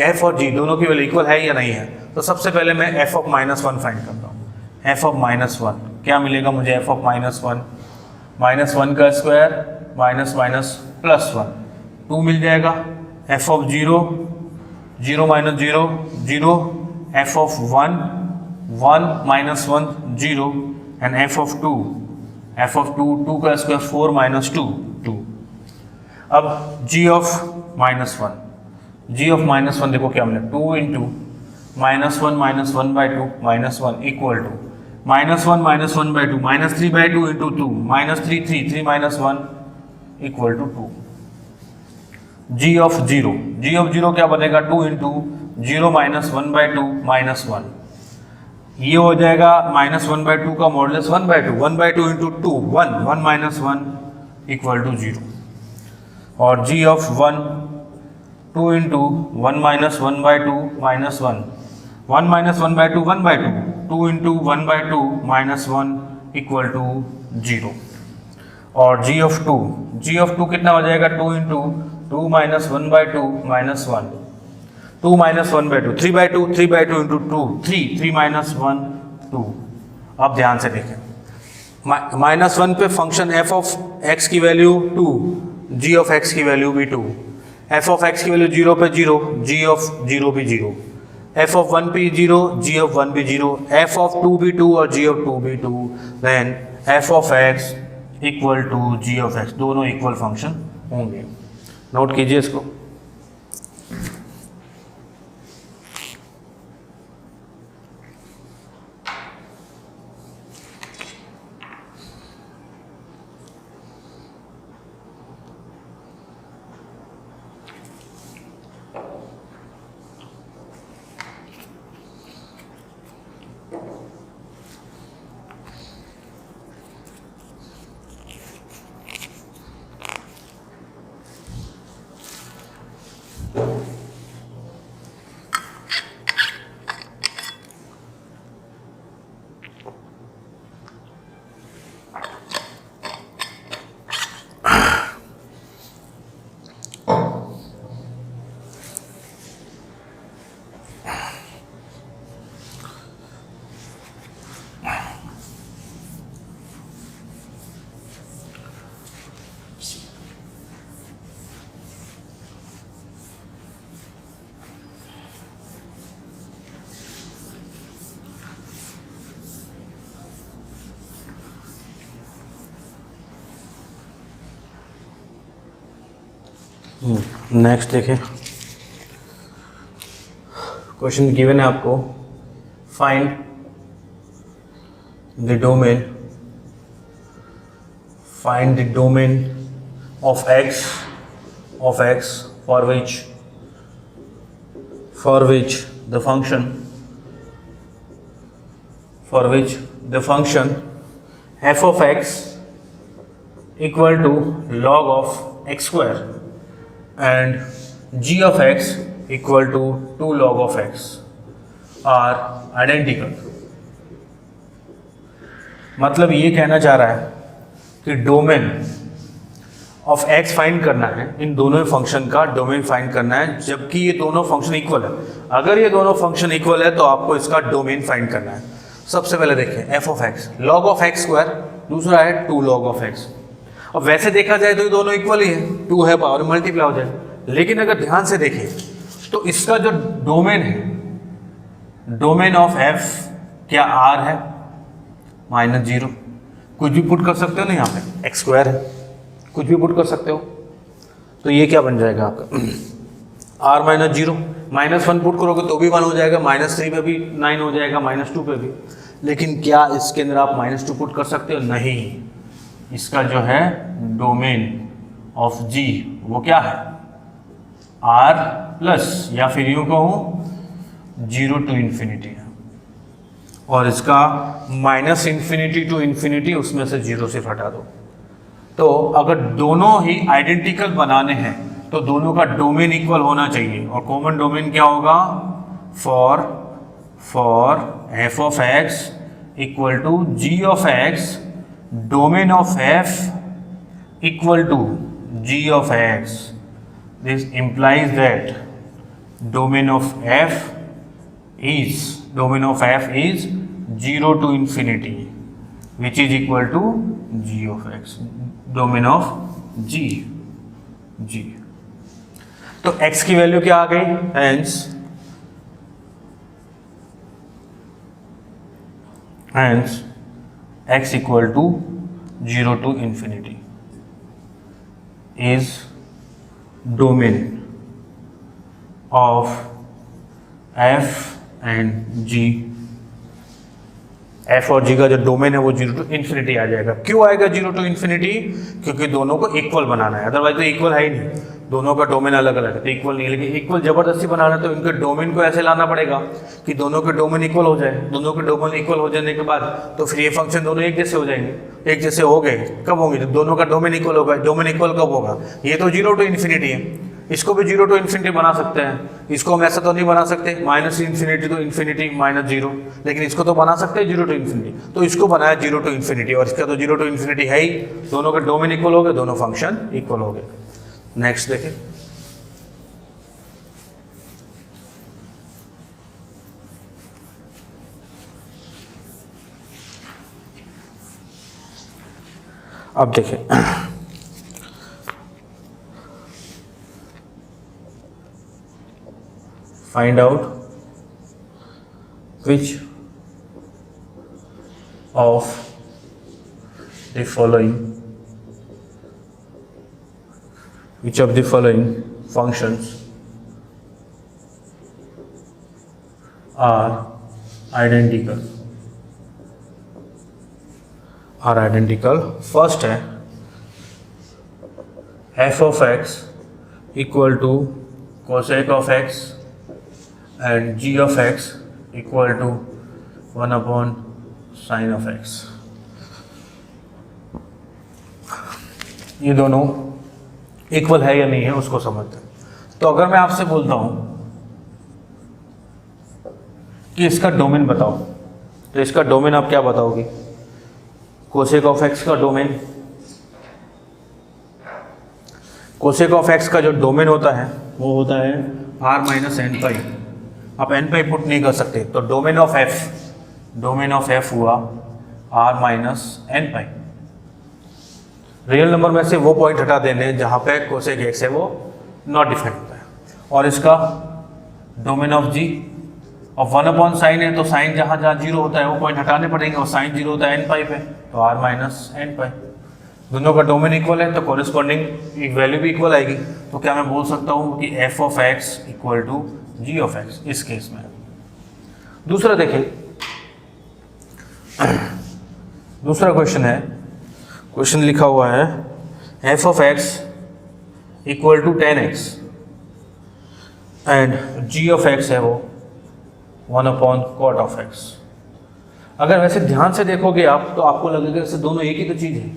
एफ और जी दोनों की वैल्यू इक्वल है या नहीं है। तो सबसे पहले मैं f of minus one find करता हूँ। एफ ऑफ माइनस वन क्या मिलेगा मुझे, f of minus one, minus one का square minus minus plus one, 2 मिल जाएगा। F of zero, zero minus zero zero, f of one, one minus one zero, and f of two, f of two, 2 का square 4 minus 2 2। अब g of minus one, g of minus one देखो क्या मिला, 2 into minus one by two minus one equal to minus one by two minus 3 by two into two minus 3 3 3 minus one equal to 2। G of zero, g of zero क्या बनेगा, 2 into zero minus one by two minus one, ये हो जाएगा minus one by two का modulus 1 by two, 1 by two into two 1, 1 minus one equal to 0। और g of one, 2 into one minus one by two minus one, 1 minus one by two 1 by two, 2 into one by two minus one equal to 0। और g of two, g of two कितना हो जाएगा, 2 into two minus one by two minus one, 2 minus one by two, 3 by two, 3 by two into two 3, 3 minus one 2। अब ध्यान से देखें, minus one पे function F of x की value 2, g of x की वैल्यू भी 2, F of x की value 0 पे 0, जी ऑफ 0 भी 0, एफ ऑफ 1 भी 0, जी ऑफ 1 भी 0, एफ ऑफ 2 भी 2 और जी ऑफ 2 भी 2, then f of x equal to g of x, दोनों इक्वल फंक्शन होंगे। नोट कीजिए इसको। नेक्स्ट देखें, क्वेश्चन गिवन है आपको, find the domain, find the domain of x for which the function f of x equal to log of x square and g of x equal to 2 log of x are identical। मतलब ये कहना चाह रहा है कि domain of x find करना है, इन दोनों फंक्शन का डोमेन फाइंड करना है, जबकि ये दोनों फंक्शन इक्वल है। अगर ये दोनों फंक्शन इक्वल है तो आपको इसका डोमेन फाइंड करना है। सबसे पहले देखें F of x, log of x square, दूसरा है 2 लॉग ऑफ एक्स। अब वैसे देखा जाए तो ये दोनों इक्वल ही है, 2 है पावर मल्टीप्लाई हो जाए, लेकिन अगर ध्यान से देखें तो इसका जो डोमेन है, डोमेन ऑफ एफ क्या आर है, -0, कुछ भी पुट कर सकते हो ना, यहाँ पे एक्स स्क्वायर है, कुछ भी पुट कर सकते हो, तो ये क्या बन जाएगा आपका r -0, -1 पुट करोगे तो भी 1 हो जाएगा, -3 पे भी 9 हो जाएगा, -2 पे भी। लेकिन क्या इसके अंदर आप -2 पुट कर सकते हो? नहीं, इसका जो है डोमेन ऑफ g वो क्या है, r प्लस, या फिर यूँ कहूँ 0 to ∞ है, और इसका -∞ to ∞, उसमें से 0 से हटा दो। तो अगर दोनों ही आइडेंटिकल बनाने हैं तो दोनों का डोमेन इक्वल होना चाहिए, और कॉमन डोमेन क्या होगा, for f of x equal to g of x, domain of F equal to g of x, this implies that domain of f is 0 to infinity, which is equal to g of x, domain of g। तो x की value क्या आ गई, hence x equal to 0 to infinity is domain of f and g। f और g का जो domain है वो 0 टू इन्फिनिटी आ जाएगा। क्यों आएगा 0 टू इन्फिनिटी? क्योंकि दोनों को इक्वल बनाना है, अदरवाइज तो इक्वल है ही नहीं, दोनों का डोमेन अलग अलग है तो इक्वल नहीं है। लेकिन इक्वल जबरदस्ती बनाना है तो इनके डोमेन को ऐसे लाना पड़ेगा कि दोनों के डोमेन इक्वल हो जाए। दोनों के डोमेन इक्वल हो जाने के बाद तो फिर ये फंक्शन दोनों एक जैसे हो जाएंगे। एक जैसे हो गए कब होंगे? जब दोनों का डोमेन इक्वल होगा। डोमेन इक्वल कब होगा? ये तो 0 टू इन्फिनिटी है, इसको भी 0 टू इन्फिनिटी बना सकते हैं। इसको हम ऐसा तो नहीं बना सकते minus infinity to infinity minus 0, लेकिन इसको तो बना सकते हैं 0 टू इन्फिनिटी। तो इसको बनाया 0 टू इन्फिनिटी और इसका तो 0 टू इन्फिनिटी है ही। दोनों के डोमेन इक्वल हो गए, दोनों फंक्शन इक्वल हो गए। नेक्स्ट देखें, अब देखें find out which of the following functions are identical। First है f of x equal to cosec of x and g of x equal to 1 upon sin of x। ये दोनों equal है या नहीं है उसको समझते हैं। तो अगर मैं आपसे बोलता हूं कि इसका डोमेन बताओ, तो इसका डोमेन आप क्या बताओगे? कोसेक ऑफ एक्स का डोमेन, कोसेक ऑफ एक्स का जो डोमेन होता है वो होता है r माइनस एन पाई। आप एन पाई पुट नहीं कर सकते, तो डोमेन ऑफ एफ हुआ r माइनस एन पाई। रियल नंबर में से वो पॉइंट हटा देने जहाँ पे कोसेक एक्स है वो नॉट डिफाइंड होता है। और इसका डोमेन ऑफ जी और 1 अपॉन साइन है, तो साइन जहाँ जहाँ 0 होता है वो पॉइंट हटाने पड़ेंगे और साइन 0 होता है एन पाई पे, तो r माइनस एन पाई। दोनों का डोमेन इक्वल है तो कॉरेस्पॉन्डिंग एक वैल्यू भी इक्वल आएगी। तो क्या मैं बोल सकता हूँ कि f of x equal to g of x इस केस में। दूसरा देखें, दूसरा क्वेश्चन है, क्वेश्चन लिखा हुआ है f of x equal to 10x and g of x है वो 1 अपॉन कॉट ऑफ x। अगर वैसे ध्यान से देखोगे आप तो आपको लगेगा कि दोनों एक ही तो चीज़ है।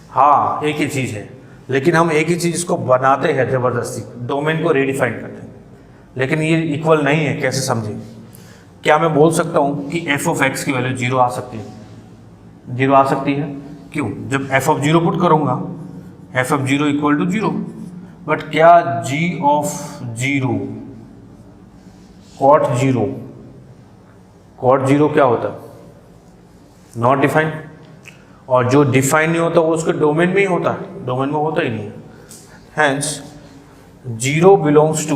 हाँ एक ही चीज़ है, लेकिन हम एक ही चीज़ को बनाते हैं ज़बरदस्ती, डोमेन को रिडिफाइन करते हैं, लेकिन ये इक्वल नहीं है। कैसे समझें? क्या मैं बोल सकता हूँ कि f ऑफ x की वैल्यू 0 आ सकती है? 0 आ सकती है। क्यों? जब f ऑफ 0 पुट करूँगा f of 0 equal to 0, but क्या g ऑफ 0 कॉट 0 क्या होता है? Not defined. और जो डिफाइन नहीं होता वो उसके डोमेन में ही होता है, डोमेन में होता ही नहीं है। Hence 0 belongs to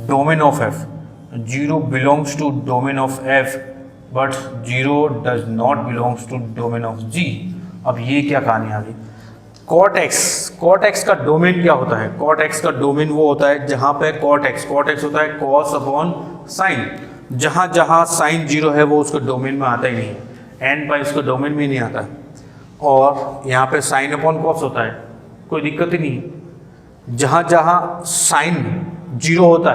domain of f, 0 belongs to domain of f, but 0 does not belongs to domain of g। अब ये क्या कहानी आ गई? कॉट एक्स का डोमेन क्या होता है? कॉट एक्स का डोमेन वो होता है जहाँ पे कॉट एक्स होता है कॉस अपॉन साइन। जहाँ जहाँ साइन 0 है वो उसके डोमेन में आता ही नहीं है, एन पाई उसके डोमेन में नहीं आता है। और यहाँ पे साइन अपॉन कॉस होता है, कोई दिक्कत ही नहीं है। जहाँ जहाँ साइन 0 होता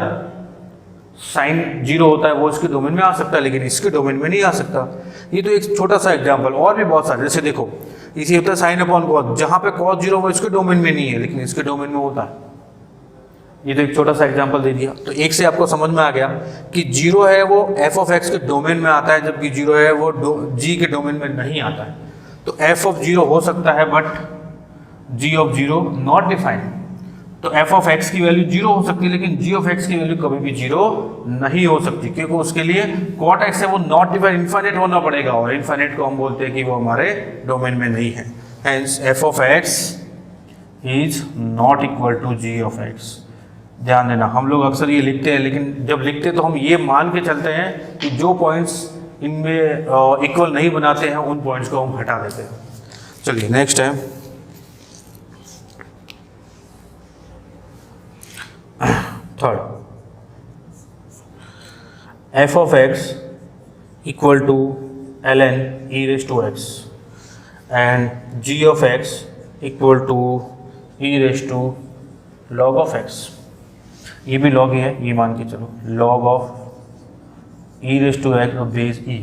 है, वो इसके डोमेन में आ सकता है, लेकिन इसके डोमेन में नहीं आ सकता। ये तो एक छोटा सा एग्जांपल, और भी बहुत सारे, जैसे देखो इसी होता है साइन अपॉन कॉस, जहाँ पे कॉस 0 वो इसके डोमेन में नहीं है, लेकिन इसके डोमेन में होता है। ये तो एक छोटा सा एग्जांपल दे दिया। तो एक से आपको समझ में आ गया कि 0 है वो f ऑफ x के डोमेन में आता है, जबकि 0 है वो g के डोमेन में नहीं आता है। तो f ऑफ 0 हो सकता है but g of 0 not defined. तो एफ ऑफ एक्स की वैल्यू 0 हो सकती है, लेकिन जी ऑफ एक्स की वैल्यू कभी भी 0 नहीं हो सकती, क्योंकि उसके लिए कॉट एक्स है वो नॉट डिफाइंड इनफाइनाइट होना पड़ेगा, और इनफाइनाइट को हम बोलते हैं कि वो हमारे डोमेन में नहीं है। Hence f of x is not equal to g of x. ध्यान देना, हम लोग अक्सर ये लिखते हैं, लेकिन जब लिखते हैं तो हम ये मान के चलते हैं कि जो पॉइंट्स इनमें इक्वल नहीं बनाते हैं उन पॉइंट्स को हम हटा देते हैं। चलिए नेक्स्ट है third, f of x equal to ln e raise to x and g of x equal to e raise to log of x. ये भी log ही है, ये मान के चलो, log of e raise to x और base e,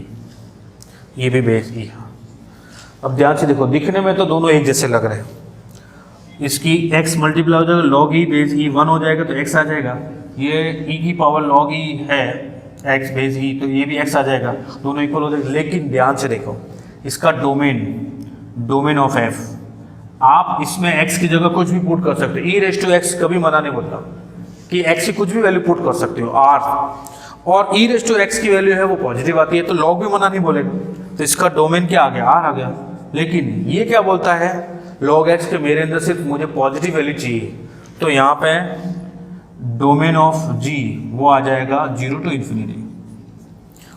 ये भी बेस e। अब ध्यान से देखो, दिखने में तो दोनों एक जैसे लग रहे हैं, इसकी x मल्टीप्लाई हो जाएगा log e बेस e, 1 हो जाएगा तो x आ जाएगा, ये e की पावर log e है x बेस e, तो ये भी x आ जाएगा, दोनों इक्वल हो जाएगा। लेकिन ध्यान से देखो, इसका डोमेन ऑफ f, आप इसमें x की जगह कुछ भी पुट कर सकते हो, e रेज टू x कभी मना नहीं बोलता कि x की कुछ भी वैल्यू पुट कर सकते हो r, और e रेज टू x की वैल्यू है वो पॉजिटिव आती है, तो log भी मना नहीं बोलेगा, तो इसका डोमेन क्या आ गया, r आ गया। लेकिन ये क्या बोलता है, log x के मेरे अंदर सिर्फ मुझे पॉजिटिव वैल्यू चाहिए, तो यहाँ पे डोमेन ऑफ g वो आ जाएगा 0 टू इन्फिनिटी,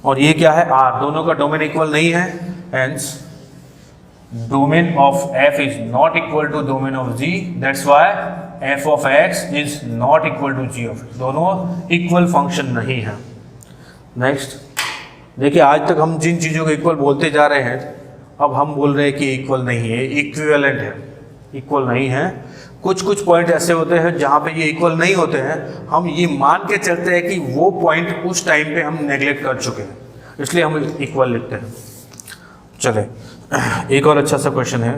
और ये क्या है r, दोनों का डोमेन इक्वल नहीं है, hence domain of f is not equal to domain of g, that's why f of x is not equal to g of x, दोनों इक्वल फंक्शन नहीं है। नेक्स्ट देखिए, आज तक हम जिन चीज़ों को इक्वल बोलते जा रहे हैं, अब हम बोल रहे हैं कि इक्वल नहीं है, इक्विवेलेंट है, इक्वल नहीं है। कुछ पॉइंट ऐसे होते हैं जहाँ पे ये इक्वल नहीं होते हैं, हम ये मान के चलते हैं कि वो पॉइंट उस टाइम पे हम नेगलेक्ट कर चुके हैं, इसलिए हम इक्वल लिखते हैं। चले एक और अच्छा सा क्वेश्चन है,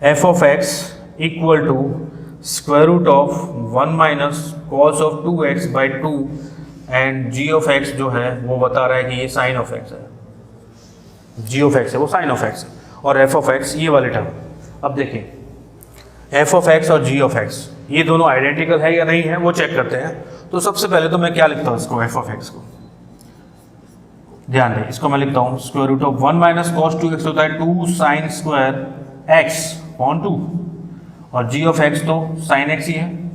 f of x equal to square root of 1 minus cos of 2x by 2 and g of x जो है वो बता रहा है कि ये साइन ऑफ एक्स है, जी ऑफ एक्स है वो साइन ऑफ एक्स है, और एफ ऑफ एक्स ये वाले टर्म। अब देखिए, एफ ऑफ एक्स और जी ऑफ एक्स ये दोनों आइडेंटिकल है या नहीं है वो चेक करते हैं। तो सबसे पहले तो मैं क्या लिखता हूँ, इसको एफ ऑफ एक्स को ध्यान दें, इसको मैं लिखता हूँ square root of 1 minus cos 2x होता है 2 साइन स्क्वायर x ऑन 2, और जी ऑफ एक्स तो साइन एक्स ही है,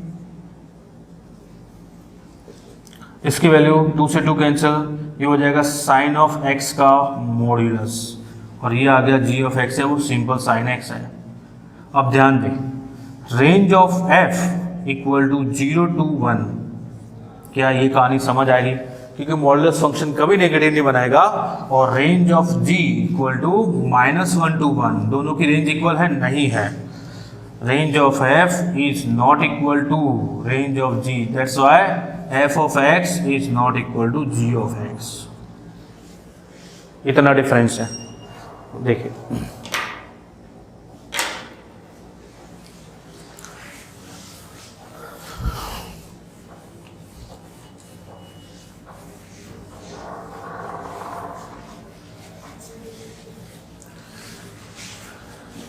इसकी वैल्यू 2 से 2 कैंसिल, ये हो जाएगा साइन ऑफ x का मॉड्यूलस, और ये आ गया जी ऑफ एक्स है वो सिंपल साइन एक्स है। अब ध्यान दें, range of f equal to 0 to 1, क्या ये कहानी समझ आएगी, क्योंकि मॉडुलस फंक्शन कभी नेगेटिव नहीं बनाएगा, और range of g equal to -1 to 1, दोनों की रेंज इक्वल है, नहीं है, range of f is not equal to range of g, that's why f of x is not equal to g of x। इतना difference है, देखिए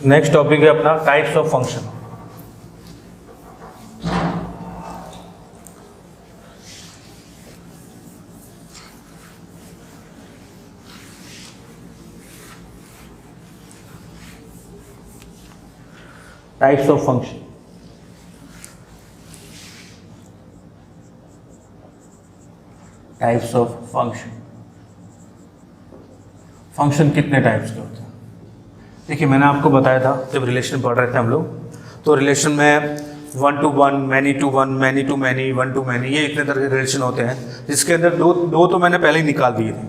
next topic है अपना types of function. Types of function, types of function, function कितने types के होते हैं। देखिए, मैंने आपको बताया था जब रिलेशन पढ़ रहे थे हम लोग, तो रिलेशन में 1 to 1, many to 1, many to many, 1 to many, ये इतने तरह के रिलेशन होते हैं, जिसके अंदर दो तो मैंने पहले ही निकाल दिए थे,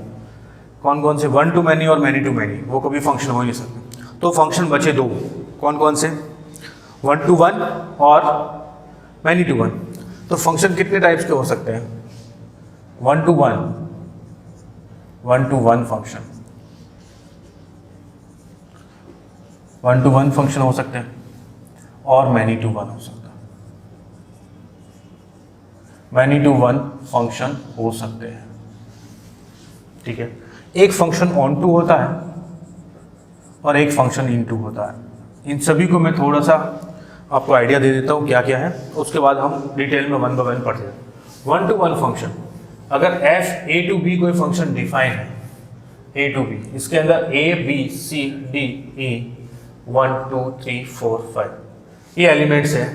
कौन कौन से, 1 to मैनी और मैनी टू मैनी, वो कभी फंक्शन हो नहीं सकते। तो फंक्शन बचे दो, कौन कौन से, 1 to 1 और मैनी टू 1। तो फंक्शन कितने टाइप्स के हो सकते हैं, 1 to 1 फंक्शन, 1 to 1 फंक्शन हो सकते हैं, और मैनी टू 1 हो सकता है, मैनी टू 1 फंक्शन हो सकते हैं, ठीक है। एक फंक्शन ऑन टू होता है और एक फंक्शन इन टू होता है। इन सभी को मैं थोड़ा सा आपको आइडिया दे देता हूँ क्या क्या है, उसके बाद हम डिटेल में वन बाय वन पढ़ते हैं। 1 to 1 फंक्शन, अगर f a to b कोई फंक्शन डिफाइन है, a to b, इसके अंदर a b c d e 1 2 3 4 5 ये एलिमेंट्स है,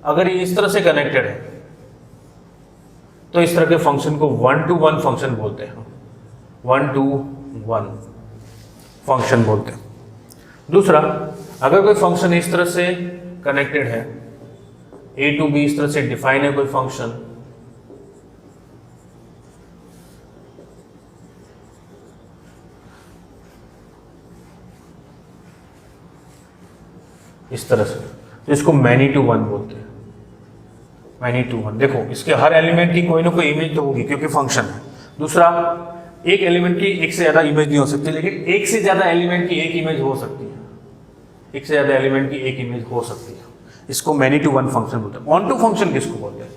अगर ये इस तरह से कनेक्टेड है तो इस तरह के फंक्शन को 1 to 1 फंक्शन बोलते हैं, 1 to 1 फंक्शन बोलते हैं। दूसरा, अगर कोई फंक्शन इस तरह से कनेक्टेड है, a to b इस तरह से डिफाइन है कोई फंक्शन, इस तरह से, तो इसको मैनी टू वन बोलते हैं, मैनी टू वन। देखो इसके हर एलिमेंट की कोई ना कोई इमेज तो होगी क्योंकि फंक्शन है। दूसरा, एक एलिमेंट की एक से ज़्यादा इमेज नहीं हो सकती, लेकिन एक से ज़्यादा एलिमेंट की एक इमेज हो सकती है, एक से ज़्यादा एलिमेंट की एक इमेज हो सकती है, इसको मैनी टू वन फंक्शन बोलते हैं। ऑन टू फंक्शन किसको बोलते हैं?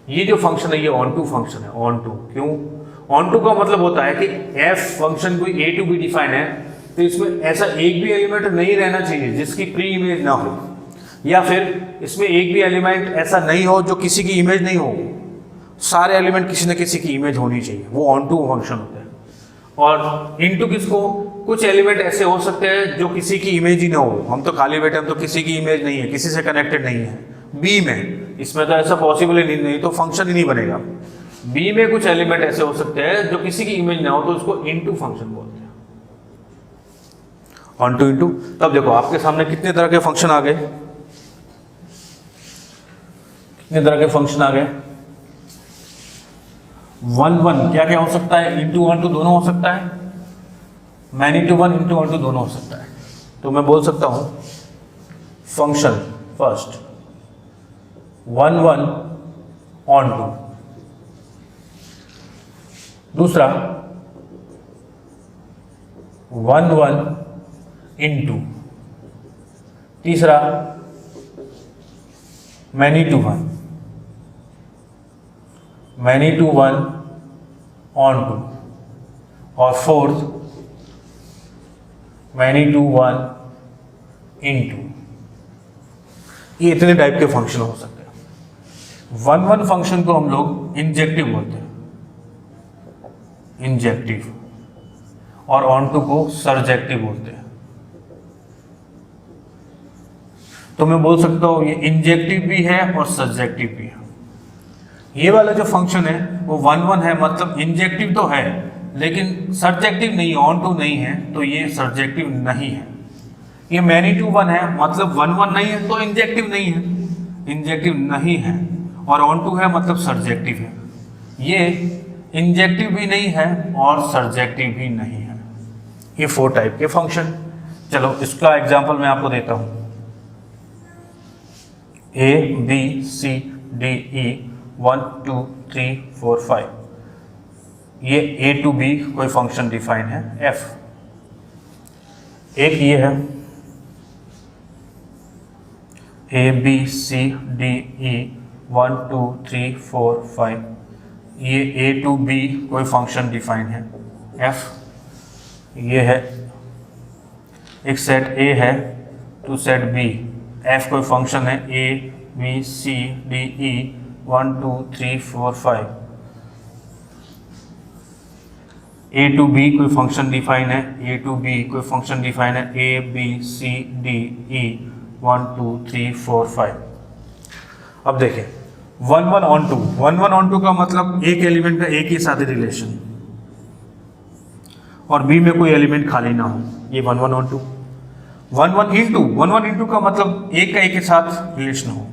ये जो फंक्शन है ये ऑन टू फंक्शन है, ऑन टू। क्यों? ऑन टू का मतलब होता है कि एफ फंक्शन कोई ए टू बी डिफाइन है, तो इसमें ऐसा एक भी एलिमेंट नहीं रहना चाहिए जिसकी प्री इमेज ना हो, या फिर इसमें एक भी एलिमेंट ऐसा नहीं हो जो किसी की इमेज नहीं हो, सारे एलिमेंट किसी न किसी की इमेज होनी चाहिए, वो ऑन टू फंक्शन होता है। और इनटू किसको? कुछ एलिमेंट ऐसे हो सकते हैं जो किसी की इमेज ही ना हो, हम तो खाली बैठे, हम तो किसी की इमेज नहीं है, किसी से कनेक्टेड नहीं है। बी में, इसमें तो ऐसा पॉसिबल ही नहीं, तो फंक्शन ही नहीं बनेगा। बी में कुछ एलिमेंट ऐसे हो सकते हैं जो किसी की इमेज ना हो, तो उसको इनटू फंक्शन बोलते हैं, ऑन टू इनटू। तब देखो आपके सामने कितने तरह के फंक्शन आ गए, कितने तरह के फंक्शन आ गए। 1 1 क्या क्या हो सकता है? इंटू ऑन टू दोनों हो सकता है, many to one into onto दोनों हो सकता है। तो मैं बोल सकता हूं फंक्शन फर्स्ट 1 1 ऑन टू, दूसरा 1 1 इनटू, तीसरा many to one, many to one onto, और fourth many to one into. ये इतने टाइप के फंक्शन हो सकते हैं। 1 1 फंक्शन को हम लोग इंजेक्टिव बोलते हैं, इंजेक्टिव, और ऑन टू को सरजेक्टिव बोलते हैं। तो मैं बोल सकता हूँ ये इंजेक्टिव भी है और सब्जेक्टिव भी है। ये वाला जो फंक्शन है वो 1 1 है, मतलब इंजेक्टिव तो है लेकिन सब्जेक्टिव नहीं, ऑन टू नहीं है, तो ये सब्जेक्टिव नहीं है। ये मैनी टू वन है, मतलब 1 1 नहीं है तो इंजेक्टिव नहीं है, इंजेक्टिव नहीं है, और ऑन टू है मतलब सब्जेक्टिव है। ये इंजेक्टिव भी नहीं है और सब्जेक्टिव भी नहीं है। ये 4 टाइप के फंक्शन। चलो इसका एग्जांपल मैं आपको देता हूँ। A B C D E 1 2 3 4 5, ये A to B कोई फंक्शन डिफाइन है F। एक ये है A B C D E 1 2 3 4 5, ये A to B कोई फंक्शन डिफाइन है F। ये है एक सेट A है टू सेट B, F कोई फंक्शन है A B C D E 1 2 3 4 5, A to B कोई फंक्शन डिफाइन है, A to B कोई फंक्शन डिफाइन है A B C D E 1 2 3 4 5। अब देखें 1 1 ऑन टू, 1 1 ऑन टू का मतलब एक एलिमेंट का एक ही साथ रिलेशन, और B में कोई एलिमेंट खाली ना हो, ये 1 1 ऑन टू। 1 1 इंटू, 1 1 इंटू का मतलब एक का एक के साथ रिलेशन हो,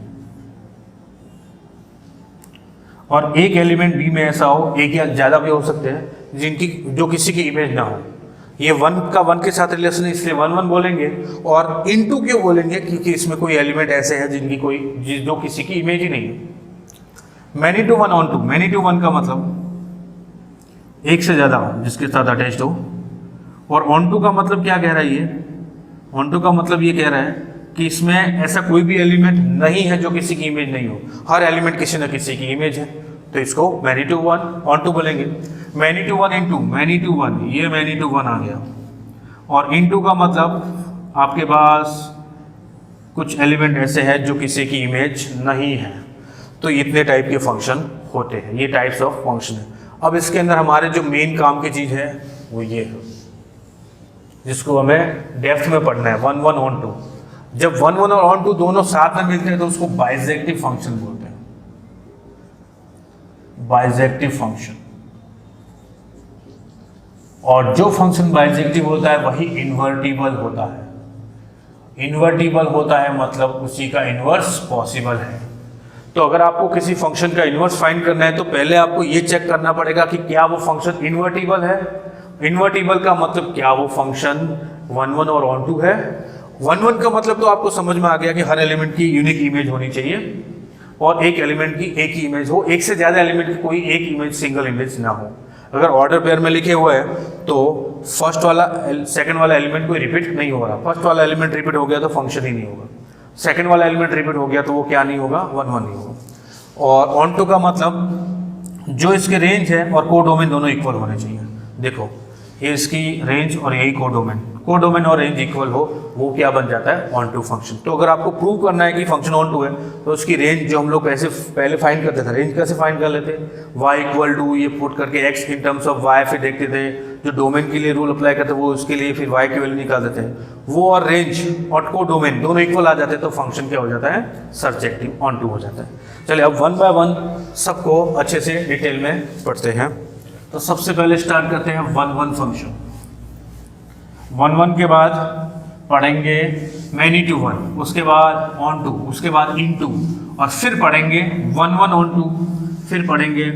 और एक एलिमेंट बी में ऐसा हो, एक या ज़्यादा भी हो सकते हैं जिनकी जो किसी की इमेज ना हो। ये 1 का 1 के साथ रिलेशन है, इसलिए 1 1 बोलेंगे, और इनटू क्यों बोलेंगे? क्योंकि इसमें कोई एलिमेंट ऐसे है जिनकी कोई जो किसी की इमेज ही नहीं है। Many to one onto, many to one का मतलब एक से ज़्यादा हो जिसके साथ अटैच्ड हो, और ऑन टू का मतलब क्या कह रहा है ये? ऑन टू का मतलब ये कह रहा है कि इसमें ऐसा कोई भी एलिमेंट नहीं है जो किसी की इमेज नहीं हो, हर एलिमेंट किसी न किसी की इमेज है, तो इसको many to one onto बोलेंगे। Many to one into, many to one, ये मैनी टू वन आ गया, और इंटू का मतलब आपके पास कुछ एलिमेंट ऐसे हैं जो किसी की इमेज नहीं है। तो इतने टाइप के फंक्शन होते हैं, ये टाइप्स ऑफ फंक्शन है। अब इसके अंदर हमारे जो मेन काम की चीज़ है वो ये है, जिसको हमें डेप्थ में पढ़ना है, 1 1 ऑन 2। जब 1 1 और ऑन 2 दोनों साथ में मिलते हैं तो उसको बाइजेक्टिव फंक्शन बोलते हैं, बाइजेक्टिव फंक्शन। और जो फंक्शन बाइजेक्टिव होता है वही इन्वर्टिबल होता है। इन्वर्टिबल होता है मतलब उसी का इन्वर्स पॉसिबल है। तो अगर आपको किसी फंक्शन का इन्वर्स फाइंड करना है तो पहले आपको ये चेक करना पड़ेगा कि क्या वो फंक्शन इन्वर्टिबल है। इन्वर्टिबल का मतलब क्या वो फंक्शन 1 1 और ऑन 2 है। 1 1 का मतलब तो आपको समझ में आ गया कि हर एलिमेंट की यूनिक इमेज होनी चाहिए और एक एलिमेंट की एक ही इमेज हो, एक से ज़्यादा एलिमेंट की कोई एक इमेज सिंगल इमेज ना हो। अगर ऑर्डर पेयर में लिखे हुए है तो फर्स्ट वाला सेकंड वाला एलिमेंट कोई रिपीट नहीं हो रहा। फर्स्ट वाला एलिमेंट रिपीट हो गया तो फंक्शन ही नहीं होगा। सेकंड वाला एलिमेंट रिपीट हो गया तो वो क्या नहीं होगा, 1 1 नहीं होगा। और ऑन 2 का मतलब जो इसके रेंज है और कोडोमेन दोनों इक्वल होने चाहिए। देखो ये इसकी रेंज और यही कोडोमेन और रेंज इक्वल हो, वो क्या बन जाता है, ऑन 2 फंक्शन। तो अगर आपको प्रूव करना है कि फंक्शन ऑन 2 है तो उसकी रेंज जो हम लोग कैसे पहले फाइंड करते थे, रेंज कैसे फाइंड कर लेते, y इक्वल टू ये पुट करके x in terms of y, फिर देखते थे जो डोमेन के लिए रूल अप्लाई करते वो उसके लिए फिर y की वैल्यू निकाल देते हैं, वो और रेंज और कोडोमेन दोनों इक्वल आ जाते हैं तो फंक्शन क्या हो जाता है, सर्जेक्टिव ऑन 2 हो जाता है। चलिए अब 1 बाय 1 सबको अच्छे से डिटेल में पढ़ते हैं। तो सबसे पहले स्टार्ट करते हैं 1 1 फंक्शन। 1 1 के बाद पढ़ेंगे मैनी टू 1, उसके बाद ऑन 2, उसके बाद इन 2, और फिर पढ़ेंगे 1 1 ऑन 2, फिर पढ़ेंगे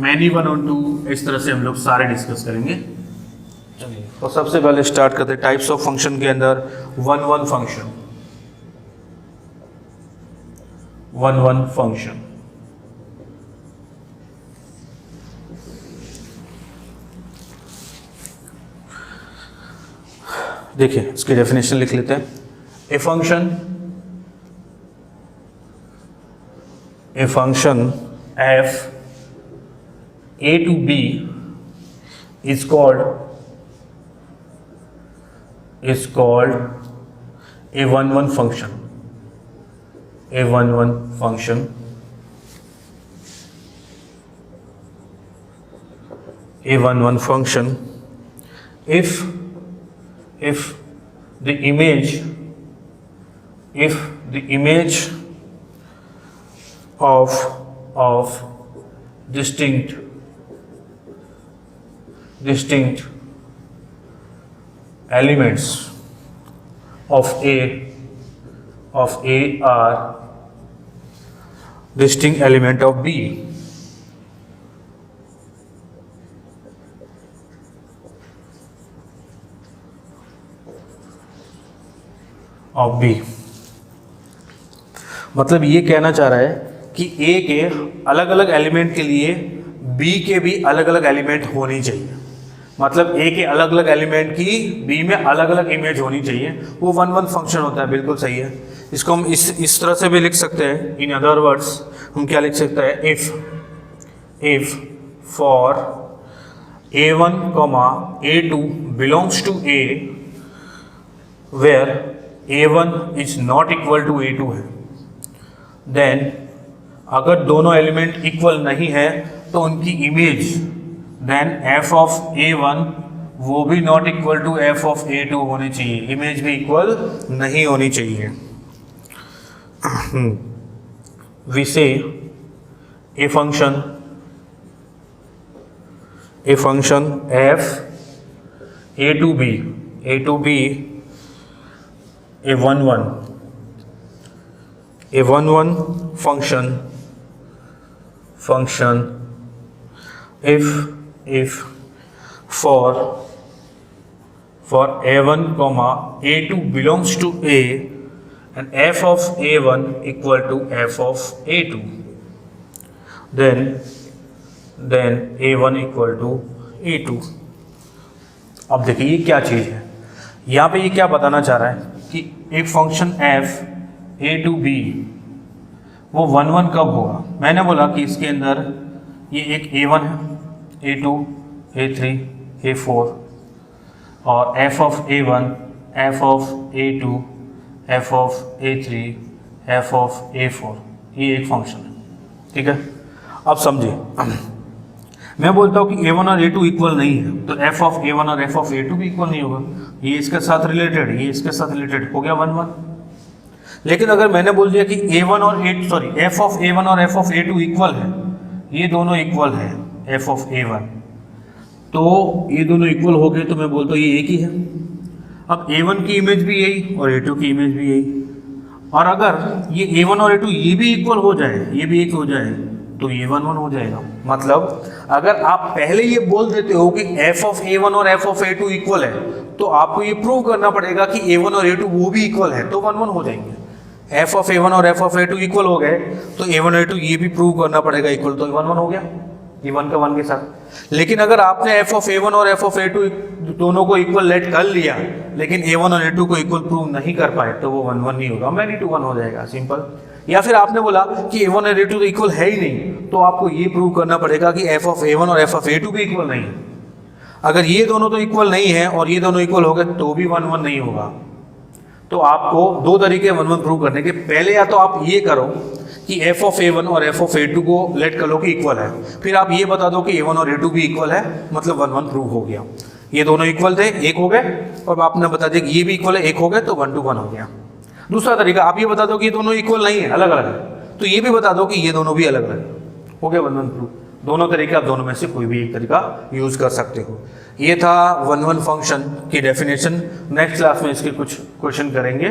मैनी 1 ऑन 2। इस तरह से हम लोग सारे डिस्कस करेंगे। चलिए तो सबसे पहले स्टार्ट करते हैं टाइप्स ऑफ फंक्शन के अंदर 1 1 फंक्शन। 1 1 फंक्शन देखिए इसकी डेफिनेशन लिख लेते हैं। A function f a to b is called a 1 1 function, a 1 1 function, a 1 1 function if the image of distinct elements of A are distinct element of B, of B. मतलब ये कहना चाह रहा है कि ए के अलग अलग एलिमेंट के लिए बी के भी अलग अलग एलिमेंट होनी चाहिए। मतलब ए के अलग अलग एलिमेंट की बी में अलग अलग इमेज होनी चाहिए, वो 1 1 फंक्शन होता है। बिल्कुल सही है। इसको हम इस तरह से भी लिख सकते हैं। इन अदर वर्ड्स हम क्या लिख सकते हैं, if for a1, a2 belongs to A where a1 is not equal to a2 है, देन अगर दोनों एलिमेंट इक्वल नहीं है तो उनकी image then f of a1 वो भी not equal to f of a2 होनी चाहिए, इमेज भी इक्वल नहीं होनी चाहिए। we say a function f a to b a 1 1 function if for a1 a2 belongs to A and f of a1 equal to f of a2 then a1 equal to a2। अब देखिए ये क्या चीज़ है, यहाँ पे ये क्या बताना चाह रहा है कि एक function f a to b वो 1 1 कब होगा। मैंने बोला कि इसके अंदर ये एक a1 है, a2, a3, a4 और f of a1, f of a2, F of A3 F of A4, ये एक फंक्शन है, ठीक है। अब समझिए, मैं बोलता हूँ कि A1 और A2 इक्वल नहीं है, तो एफ ऑफ A1 और एफ ऑफ A2 भी इक्वल नहीं होगा। ये इसके साथ रिलेटेड, ये इसके साथ रिलेटेड, हो गया 1 1। लेकिन अगर मैंने बोल दिया कि A1 और एफ ऑफ A1 और एफ ऑफ A2 इक्वल है, ये दोनों इक्वल है, एफ ऑफ A1, तो ये दोनों इक्वल हो गए, तो मैं बोलता हूँ ये एक ही है। अब A1 की इमेज भी यही और A2 की इमेज भी यही, और अगर ये A1 और A2 ये भी इक्वल हो जाए, ये भी एक हो जाए, तो ये 1 1 हो जाएगा। मतलब अगर आप पहले ये बोल देते हो कि एफ ऑफ A1 और एफ ऑफ A2 इक्वल है, तो आपको ये प्रूव करना पड़ेगा कि A1 और A2 वो भी इक्वल है, तो 1 1 हो जाएंगे। एफ ऑफ A1 और एफ ऑफ A2 इक्वल हो गए, तो A1 और A2 ये भी प्रूव करना पड़ेगा इक्वल, तो 1 1 हो गया, ये 1 का 1 के साथ। लेकिन अगर आपने एफ ऑफ A1 और एफ ऑफ A2 दोनों को इक्वल लेट कर लिया, लेकिन A1 और A2 को इक्वल प्रूव नहीं कर पाए, तो वो 1 1 नहीं होगा, मैनी टू 1 हो जाएगा, सिंपल। या फिर आपने बोला कि A1 और A2 तो इक्वल है ही नहीं, तो आपको ये प्रूव करना पड़ेगा कि एफ ऑफ A1 और एफ ऑफ A2 भी इक्वल नहीं है। अगर ये दोनों तो इक्वल नहीं है और ये दोनों इक्वल हो गए, तो भी 1 1 नहीं होगा। तो आपको दो तरीके 1 1 प्रूव करने के, पहले या तो आप ये करो कि एफ ऑफ A1 और एफ ऑफ A2 को लेट कर लो कि इक्वल है, फिर आप ये बता दो कि A1 और A2 भी इक्वल है, मतलब 1 1 प्रूव हो गया। ये दोनों इक्वल थे, एक हो गए, और आपने बता दिया कि ये भी इक्वल है, एक हो गए, तो 1 2 1 हो गया। दूसरा तरीका, आप ये बता दो कि ये दोनों इक्वल नहीं है, अलग अलग है, तो ये भी बता दो कि ये दोनों भी अलग अलग है, हो गया 1 1 प्रूव। दोनों तरीके, आप दोनों में से कोई भी एक तरीका यूज कर सकते हो। ये था 1 1 फंक्शन की डेफिनेशन। नेक्स्ट क्लास में इसके कुछ क्वेश्चन करेंगे।